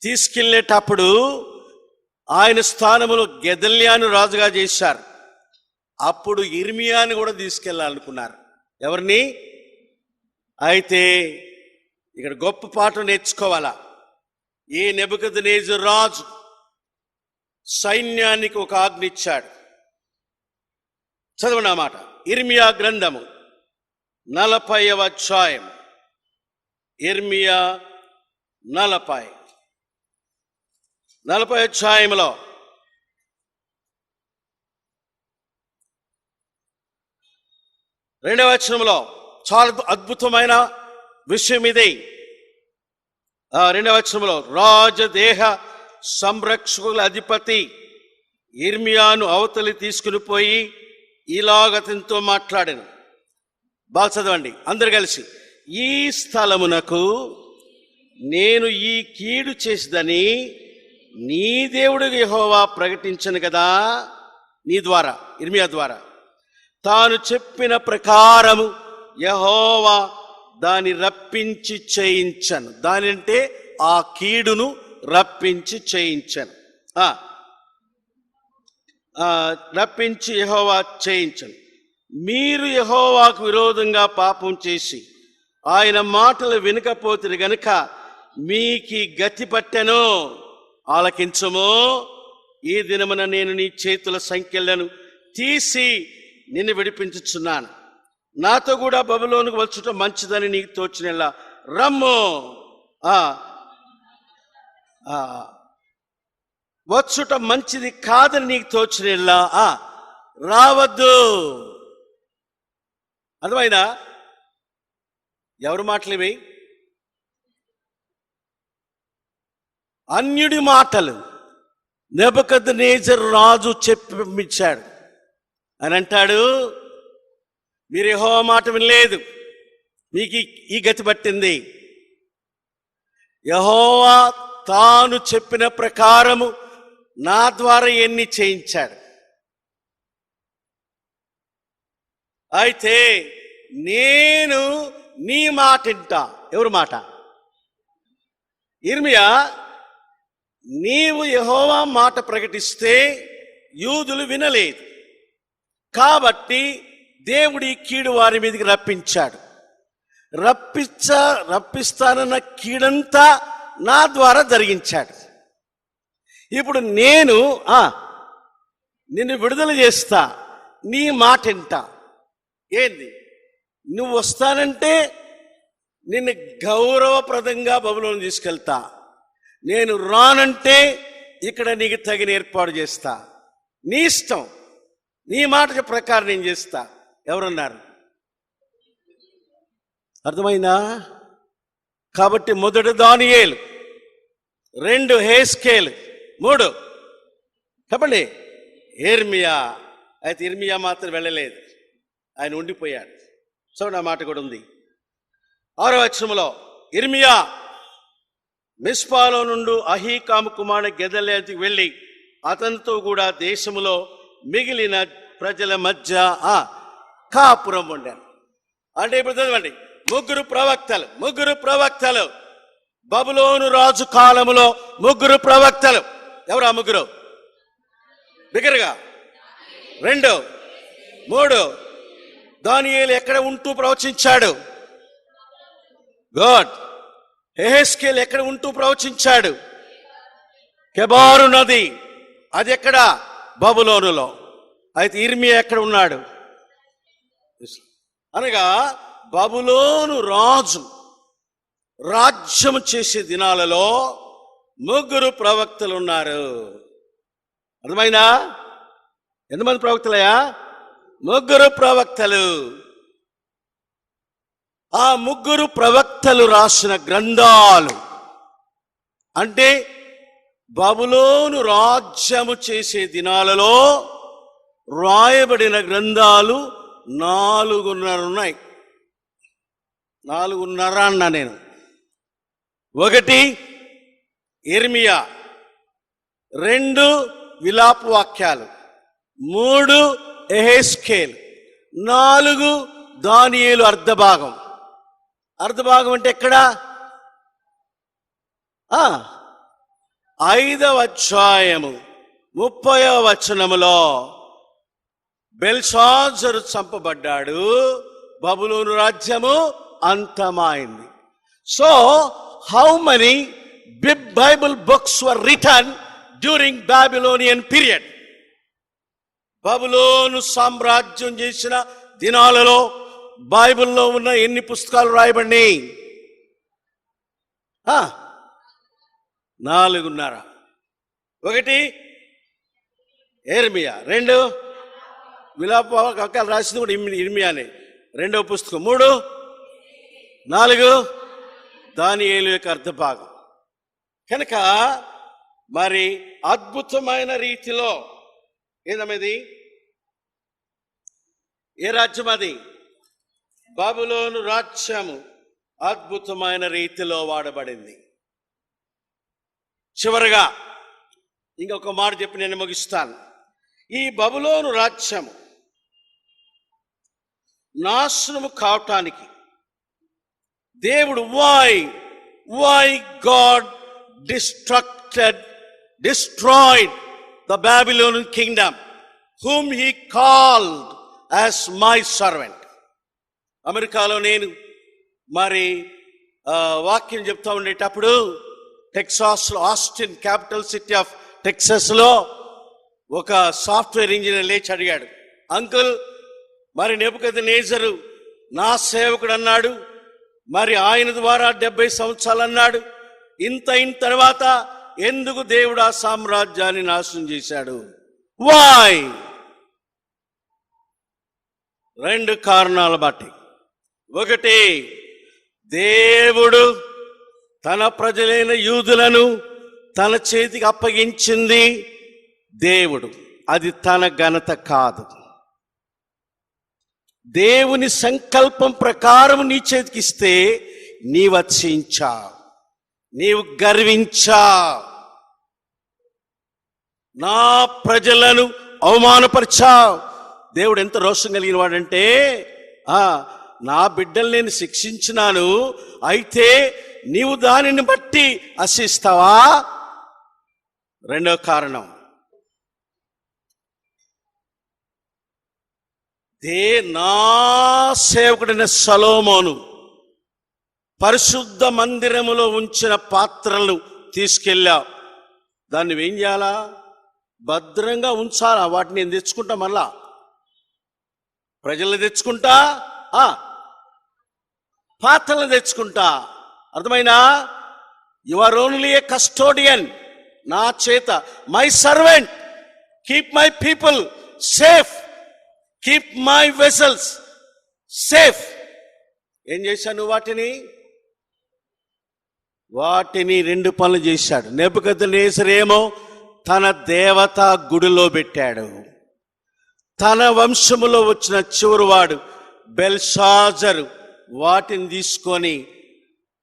తీసుకెళ్లేటప్పుడు ఆయన స్థానంలో గెదల్యాను రాజుగా చేశారు. అప్పుడు ఇర్మియాని కూడా తీసుకెళ్లాలనుకున్నారు. ఎవరిని? అయితే ఇక్కడ గొప్ప పాఠం నేర్చుకోవాలా. ఈ నెబుకద్నెజరు రాజు సైన్యానికి ఒక ఆజ్ఞ ఇచ్చాడు. చదవండి ఆ మాట. ఇర్మియా గ్రంథము 40వ అధ్యాయం. ఇర్మియా 40వ అధ్యాయంలో 2వ వచనంలో చాలా అద్భుతమైన విషయం ఇది. 2వ వచనంలో రాజదేహ సంరక్షకుల అధిపతి ఇర్మియాను అవతలి తీసుకుని పోయి ఇలాగ అతనితో మాట్లాడాను. బాగా చదవండి అందరు కలిసి. ఈ స్థలమునకు నేను ఈ కీడు చేసిదని నీ దేవుడు యెహోవా ప్రకటించను కదా, నీ ద్వారా, ఇర్మియా ద్వారా. తాను చెప్పిన ప్రకారము యెహోవా దాన్ని రప్పించి చేయించను. దాని అంటే ఆ కీడును రప్పించి చేయించను. రప్పించి యెహోవా చేయించను. మీరు యెహోవాకు విరోధంగా పాపం చేసి ఆయన మాటలు వినకపోతే గనుక మీకి గతి పట్టెను. ఆలకించము. ఈ దినమున నేను నీ చేతుల సంఖ్యలను తీసి నిన్ను విడిపించుచున్నాను. నాతో కూడా బబులోనుకు వచ్చుట మంచిదని నీకు తోచినలా రమ్ము. వచ్చుట మంచిది కాదని నీకు తోచినలా రావద్దు. అర్థమైందా? ఎవరు మాటలు ఇవి? అన్యుడి మాటలు. నెబుకద్నెజరు రాజు చెప్పి పంపించాడు. అని అంటాడు, మీరు యెహోవా మాట వినలేదు, మీకు ఈ గతి పట్టింది. యెహోవా తాను చెప్పిన ప్రకారము నా ద్వారా ఎన్ని చేయించాడు. అయితే నేను నీ మాట వింటా. ఎవరు మాట? యిర్మీయా, నీవు యెహోవా మాట ప్రకటిస్తే యూదులు వినలేదు కాబట్టి దేవుడి కీడు వారి మీదకి రప్పించాడు. రప్పిస్తానన్న కీడంతా నా ద్వారా జరిగించాడు. ఇప్పుడు నేను నిన్ను విడుదల చేస్తా, నీ మాట వింటా. ఏంది? నువ్వు వస్తానంటే నిన్ను గౌరవప్రదంగా బబులోను తీసుకెళ్తా. నేను రానంటే ఇక్కడ నీకు తగిన ఏర్పాటు చేస్తా. నీ ఇష్టం, నీ మాట ప్రకారం నేను చేస్తా. ఎవరన్నారు? అర్థమైందా? కాబట్టి 1 దానియేలు, 2 హెస్కేలు, 3 చెప్పండి యిర్మీయా. అయితే యిర్మీయా మాత్రం వెళ్ళలేదు, ఆయన ఉండిపోయాడు. సో నా మాట కూడా ఉంది. 6వ వచనంలో యిర్మీయా మిస్పాలో నుండి అహీకాము కుమారుడు గెదల్యాకి వెళ్ళి అతనితో కూడా దేశములో మిగిలిన ప్రజల మధ్య కాపురం ఉండాను. అంటే ఇప్పుడు చదవండి, ముగ్గురు ప్రవక్తలు బబులోను రాజు కాలములో 3 ప్రవక్తలు. ఎవరు ఆ ముగ్గురు? బిగ్గరగా 2, 3. దానియేలు ఎక్కడ ఉంటూ ప్రవచించాడు? గుడ్. యెహెజ్కేలు ఎక్కడ ఉంటూ ప్రవచించాడు? కెబారు నది. అది ఎక్కడ? బబులోనులో. అయితే యిర్మీయా ఎక్కడ ఉన్నాడు? అనగా బబులోను రాజు రాజ్యం చేసే దినాలలో 3 ప్రవక్తలు ఉన్నారు. అర్థమైందా? ఎంతమంది ప్రవక్తలయ్యా? 3 ప్రవక్తలు. ఆ 3 ప్రవక్తలు రాసిన గ్రంథాలు అంటే బబులోను రాజ్యము చేసే దినాలలో రాయబడిన గ్రంథాలు 4.5 ఉన్నాయి. 4.5 అన్నా నేను. 1 యిర్మీయా, 2 విలాప వాక్యాలు, 3 యెహెజ్కేలు, 4 దానియేలు అర్ధభాగం. అర్ధభాగం అంటే ఎక్కడ? 5వ అధ్యాయము 30వ వచనములో బెల్షాజరు చంపబడ్డాడు, బబులోను రాజ్యము అంతమైంది. So how many Bible books were written during Babylonian period? బబులోను సామ్రాజ్యం చేసిన దినాలలో బైబిల్లో ఉన్న ఎన్ని పుస్తకాలు రాయబడినాయి? 4.5. 1 యిర్మీయా, 2 విలాప వాక్యాలు రాసింది కూడా యిర్మీయానే, 2వ పుస్తకం, 3, 4 దానియేలు యొక్క అర్ధభాగం. కనుక మరి అద్భుతమైన రీతిలో ఏందమ్మది? ఏ రాజ్యం అది? బబులోను రాజ్యము అద్భుతమైన రీతిలో వాడబడింది. చివరగా ఇంకొక మాట చెప్పి నేను ముగిస్తాను. ఈ బబులోను రాజ్యము నాశనము కావటానికి దేవుడు why God destroyed the Babylonian kingdom whom he called as my servant. అమెరికాలో నేను మరి వాక్యం చెప్తా ఉండేటప్పుడు టెక్సాస్లో, ఆస్టిన్ క్యాపిటల్ సిటీ ఆఫ్ టెక్సస్లో ఒక సాఫ్ట్వేర్ ఇంజనీర్ లేచి అడిగాడు, అంకుల్ మరి నెబుకద్నెజరు నా సేవకుడు అన్నాడు, మరి ఆయన ద్వారా 70 సంవత్సరాలు అన్నాడు, ఇంత అయిన తర్వాత ఎందుకు దేవుడు ఆ సామ్రాజ్యాన్ని నాశనం చేశాడు? వై? 2 కారణాలు బట్టి. ఒకటి, దేవుడు తన ప్రజలైన యూదులను తన చేతికి అప్పగించింది దేవుడు, అది తన ఘనత కాదు. దేవుని సంకల్పం ప్రకారం నీ చేతికిస్తే నీవు అతిశయించావు, నీవు గర్వించావు, నా ప్రజలను అవమానపరిచావు. దేవుడు ఎంత రోషం కలిగిన వాడంటే, నా బిడ్డలు నేను శిక్షించినాను, అయితే నీవు దానిని బట్టి హర్షిస్తావా? 2వ కారణం, నా సేవకుడైన సొలొమోను పరిశుద్ధ మందిరములో ఉంచిన పాత్రలను తీసుకెళ్ళావు, దాన్ని ఏం చేయాలా? భద్రంగా ఉంచాలా? వాటిని నేను తెచ్చుకుంటా, మళ్ళా ప్రజలు తెచ్చుకుంటా, పాత్రలు తెచ్చుకుంటా. అర్థమైనా? You are only a custodian. నా చేత, my servant, keep my people safe, keep my vessels safe. ఏం చేశాను? వాటిని 2 పనులు చేశాడు. నెబుకద్నెజరేమో తన దేవతా గుడిలో పెట్టాడు. తన వంశములో వచ్చిన చివరివాడు బెల్షాజరు వాటిని తీసుకొని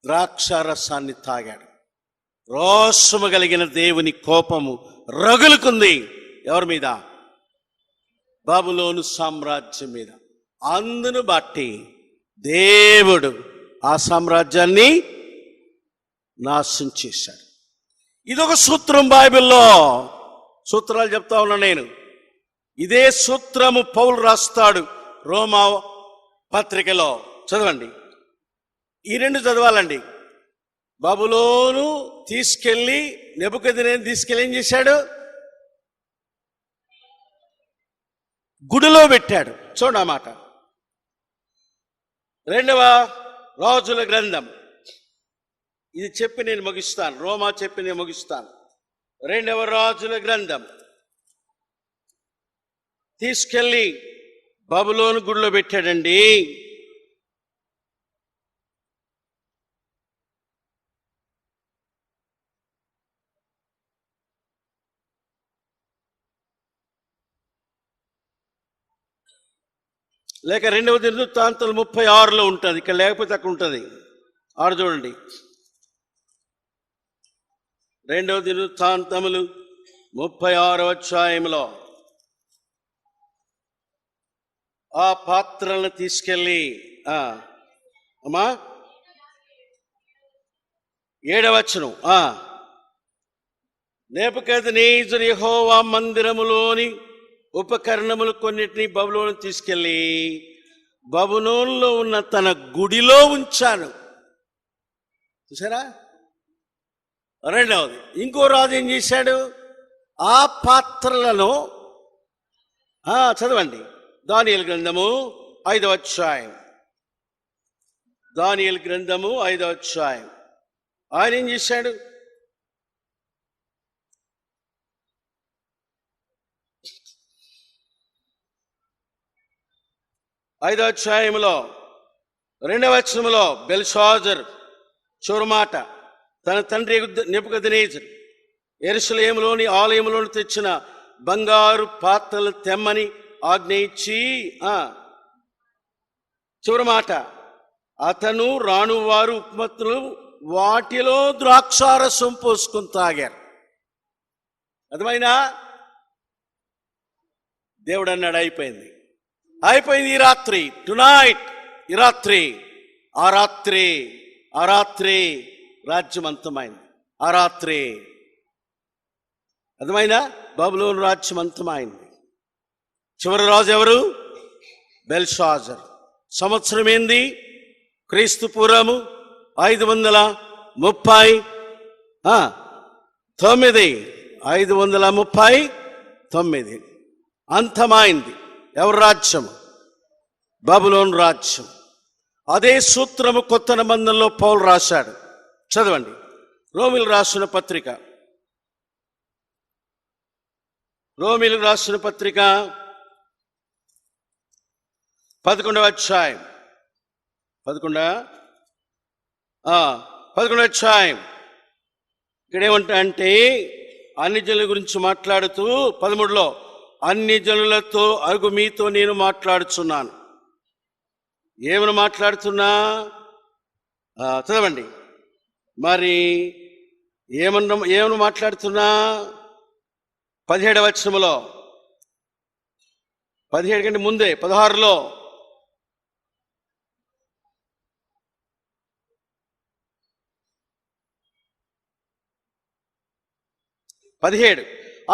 ద్రాక్షారసాన్ని తాగాడు. రోషము కలిగిన దేవుని కోపము రగులుకుంది. ఎవరి మీద? బబులోను సామ్రాజ్యం మీద. అందును బట్టి దేవుడు ఆ సామ్రాజ్యాన్ని నాశనం చేశాడు. ఇదొక సూత్రం. బైబిల్లో సూత్రాలు చెప్తా ఉన్నా నేను. ఇదే సూత్రము పౌలు రాస్తాడు రోమా పత్రికలో. చదవండి, ఈ 2 చదవాలండి. బబులోను తీసుకెళ్ళి నెబుకద్నెజరుని తీసుకెళ్ళి ఏం చేశాడు? గుడిలో పెట్టాడు. చూడండి ఆ మాట. 2వ రాజుల గ్రంథం. ఇది చెప్పి నేను ముగిస్తాను. రోమా చెప్పి నేను ముగిస్తాను. 2వ రాజుల గ్రంథం తీసుకెళ్ళి బబులోను గుడిలో పెట్టాడండి. లేక 2వ దినవృత్తాంతాలు 36లో ఉంటుంది. ఇక్కడ లేకపోతే అక్కడ ఉంటుంది. ఆడ చూడండి. 2వ దినవృత్తాంతములు 36వ అధ్యాయంలో ఆ పాత్రలను తీసుకెళ్ళి అమ్మా 7వ వచనం, నెబుకద్నెజరు యెహోవా మందిరములోని ఉపకరణములు కొన్నిటిని బబులోను తీసుకెళ్ళి బబులోనులో ఉన్న తన గుడిలో ఉంచాను. చూసారా? 2వది, ఇంకో రాజు ఏం చేశాడు? ఆ పాత్రలను చదవండి. దానియేలు గ్రంథము 5వ అధ్యాయం. దానియేలు గ్రంథము 5వ అధ్యాయం. ఆయన ఏం చేశాడు? ఐదవ అధ్యాయంలో 2వ వచనంలో బెల్షాజరు చివరిమాట, తన తండ్రి నెబుకద్నెజరు యెరూషలేములోని ఆలయంలోని తెచ్చిన బంగారు పాత్రలు తెమ్మని ఆజ్ఞ ఇచ్చి, చివరి మాట, అతను రాణువారు ఉపమత్తులు వాటిలో ద్రాక్షారసం పోసుకొని తాగారు. అర్థమైనా? దేవుడు అన్నాడు, అయిపోయింది ఈ రాత్రి, టునైట్, ఈ రాత్రి, ఆ రాత్రి రాజ్యం అంతమైంది. ఆ రాత్రి అర్థమైనా? బబులోను రాజ్యం అంతమైంది. చివరి రాజు ఎవరు? బెల్షాజర్. సంవత్సరం ఏంది? క్రీస్తు పూర్వము 539. అంతమైంది. ఎవరి రాజ్యం? బబులోను రాజ్యం. అదే సూత్రము కొత్త నిబంధనలో పౌలు రాశాడు. చదవండి, రోమిలు రాసిన పత్రిక రోమీయులకు రాసిన పత్రిక 11వ అధ్యాయం 11వ అధ్యాయం ఇక్కడ ఏమంటా అంటే అన్ని జనుల గురించి మాట్లాడుతూ 13లో అన్ని జనులతో అరుగు మీతో నేను మాట్లాడుచున్నాను. ఏమని మాట్లాడుతున్నా చదవండి. మరి ఏమని మాట్లాడుతున్నా 17వ వచనములో, 17 కంటే ముందే 16లో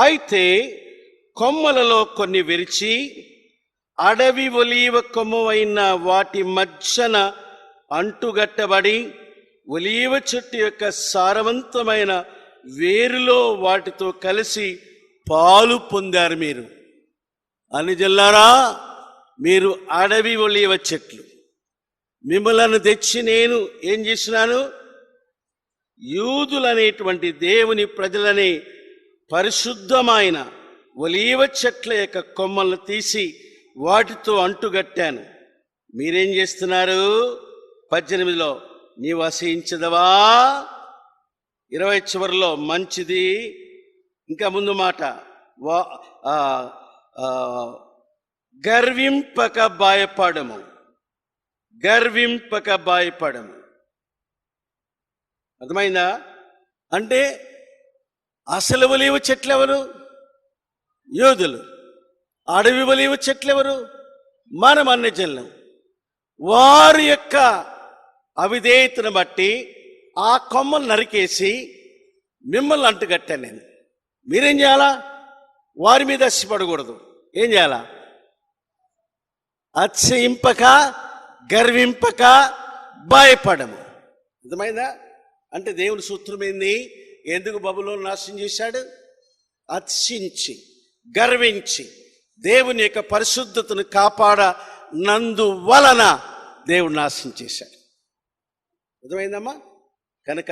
అయితే కొమ్మలలో కొన్ని విరిచి అడవి ఒలీవ కొమ్ము అయిన వాటి మధ్యన అంటుగట్టబడి ఒలీవ చెట్టు యొక్క సారవంతమైన వేరులో వాటితో కలిసి పాలు పొందారు. మీరు అని జల్లారా, మీరు అడవి ఒలీవ చెట్లు. మిమ్మలను తెచ్చి నేను ఏం చేసినాను? యూదులనేటువంటి దేవుని ప్రజలని పరిశుద్ధమైన ఒలీవ చెట్ల యొక్క కొమ్మలను తీసి వాటితో అంటుగట్టాను. మీరేం చేస్తున్నారు? 18లో నీవు అసహించదవా? 20 చివరిలో మంచిది. ఇంకా ముందు మాట గర్వింపక భయపడము. అర్థమైందా? అంటే అసలు ఒలీవ చెట్లు ఎవరు? యూదులు. అడవి ఒలీవ చెట్లు ఎవరు? మనం అన్ని జనులం. వారి యొక్క అవిధేయతను బట్టి ఆ కొమ్మలు నరికేసి మిమ్మల్ని అంటుగట్టాను నేను. మీరేం చేయాలా? వారి మీద అసిపడకూడదు. ఏం చేయాలా? అతిశయింపక, గర్వింపక, భయపడము. అర్థమైందా? అంటే దేవుని సూత్రం ఏంది? ఎందుకు బబులోను నాశనం చేశాడు? అతిశయించి, గర్వించి దేవుని యొక్క పరిశుద్ధతను కాపాడనందువలన దేవుడు నాశనం చేశాడు. అర్థమైందమ్మా? కనుక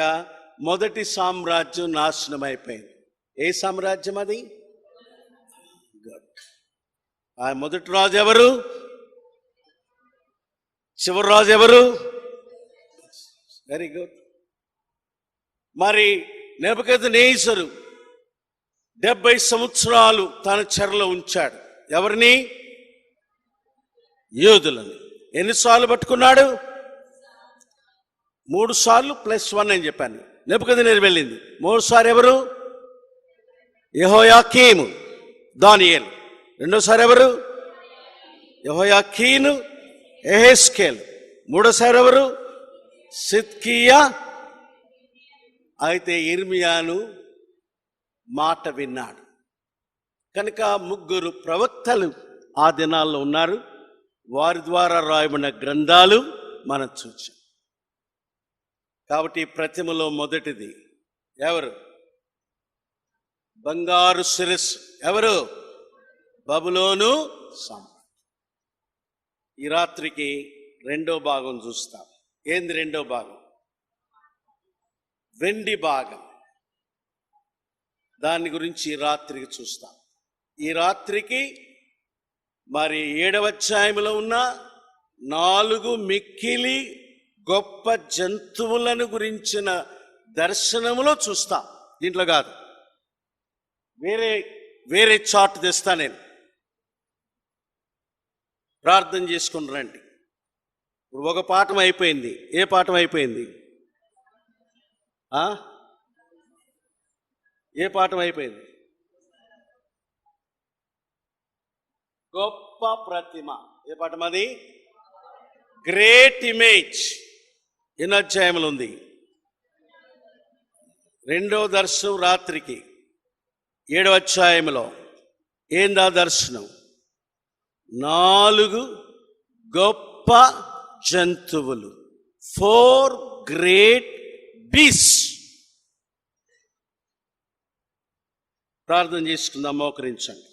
మొదటి సామ్రాజ్యం నాశనం అయిపోయింది. ఏ సామ్రాజ్యం అది? ఆ మొదటి రాజు ఎవరు? చివరి రాజు ఎవరు? Very good. మరి నెబుకద్నెజరు 70 సంవత్సరాలు తన చెరలో ఉంచాడు. ఎవరిని? యూదులని. ఎన్నిసార్లు పట్టుకున్నాడు? 3 సార్లు +1 అని చెప్పాను. నెబుకద్నెజరు వెళ్ళింది 3 సార్లు. ఎవరు? యెహోయాకీము, దానియేలు. రెండోసారి ఎవరు? యెహోయాకీను, యెహెజ్కేలు. మూడోసారి ఎవరు? సిద్కియా. అయితే ఇర్మియాను మాట విన్నాడు. కనుక 3 ప్రవక్తలు ఆ దినాల్లో ఉన్నారు. వారి ద్వారా రాయబడిన గ్రంథాలు మనం చూచాం. కాబట్టి ప్రతిమలో మొదటిది ఎవరు? బంగారు శిరస్సు. ఎవరు? బబులోను సామ్రాజ్యం. ఈ రాత్రికి రెండో భాగం చూస్తాం. ఏంది రెండో భాగం? వెండి భాగం. దాని గురించి ఈ రాత్రికి చూస్తాం. ఈ రాత్రికి మరి 7వ అధ్యాయంలో ఉన్న 4 మిక్కిలి గొప్ప జంతువులను గురించిన దర్శనములో చూస్తాం. దీంట్లో కాదు, వేరే చార్ట్ తెస్తా నేను. ప్రార్థన చేసుకుని రండి. ఇప్పుడు ఒక పాఠం అయిపోయింది. ఏ పాఠం అయిపోయింది? ఏ పాఠం అయిపోయింది? గొప్ప ప్రతిమ. ఏ పాఠం అది? Great image. ఎన్నో అధ్యాయములు ఉంది? 2వ దర్శనం రాత్రికి 7వ అధ్యాయంలో. ఏందా దర్శనం? 4 గొప్ప జంతువులు, 4 గ్రేట్ బీస్. ప్రార్థన చేసుకుందాం. మోకరించండి.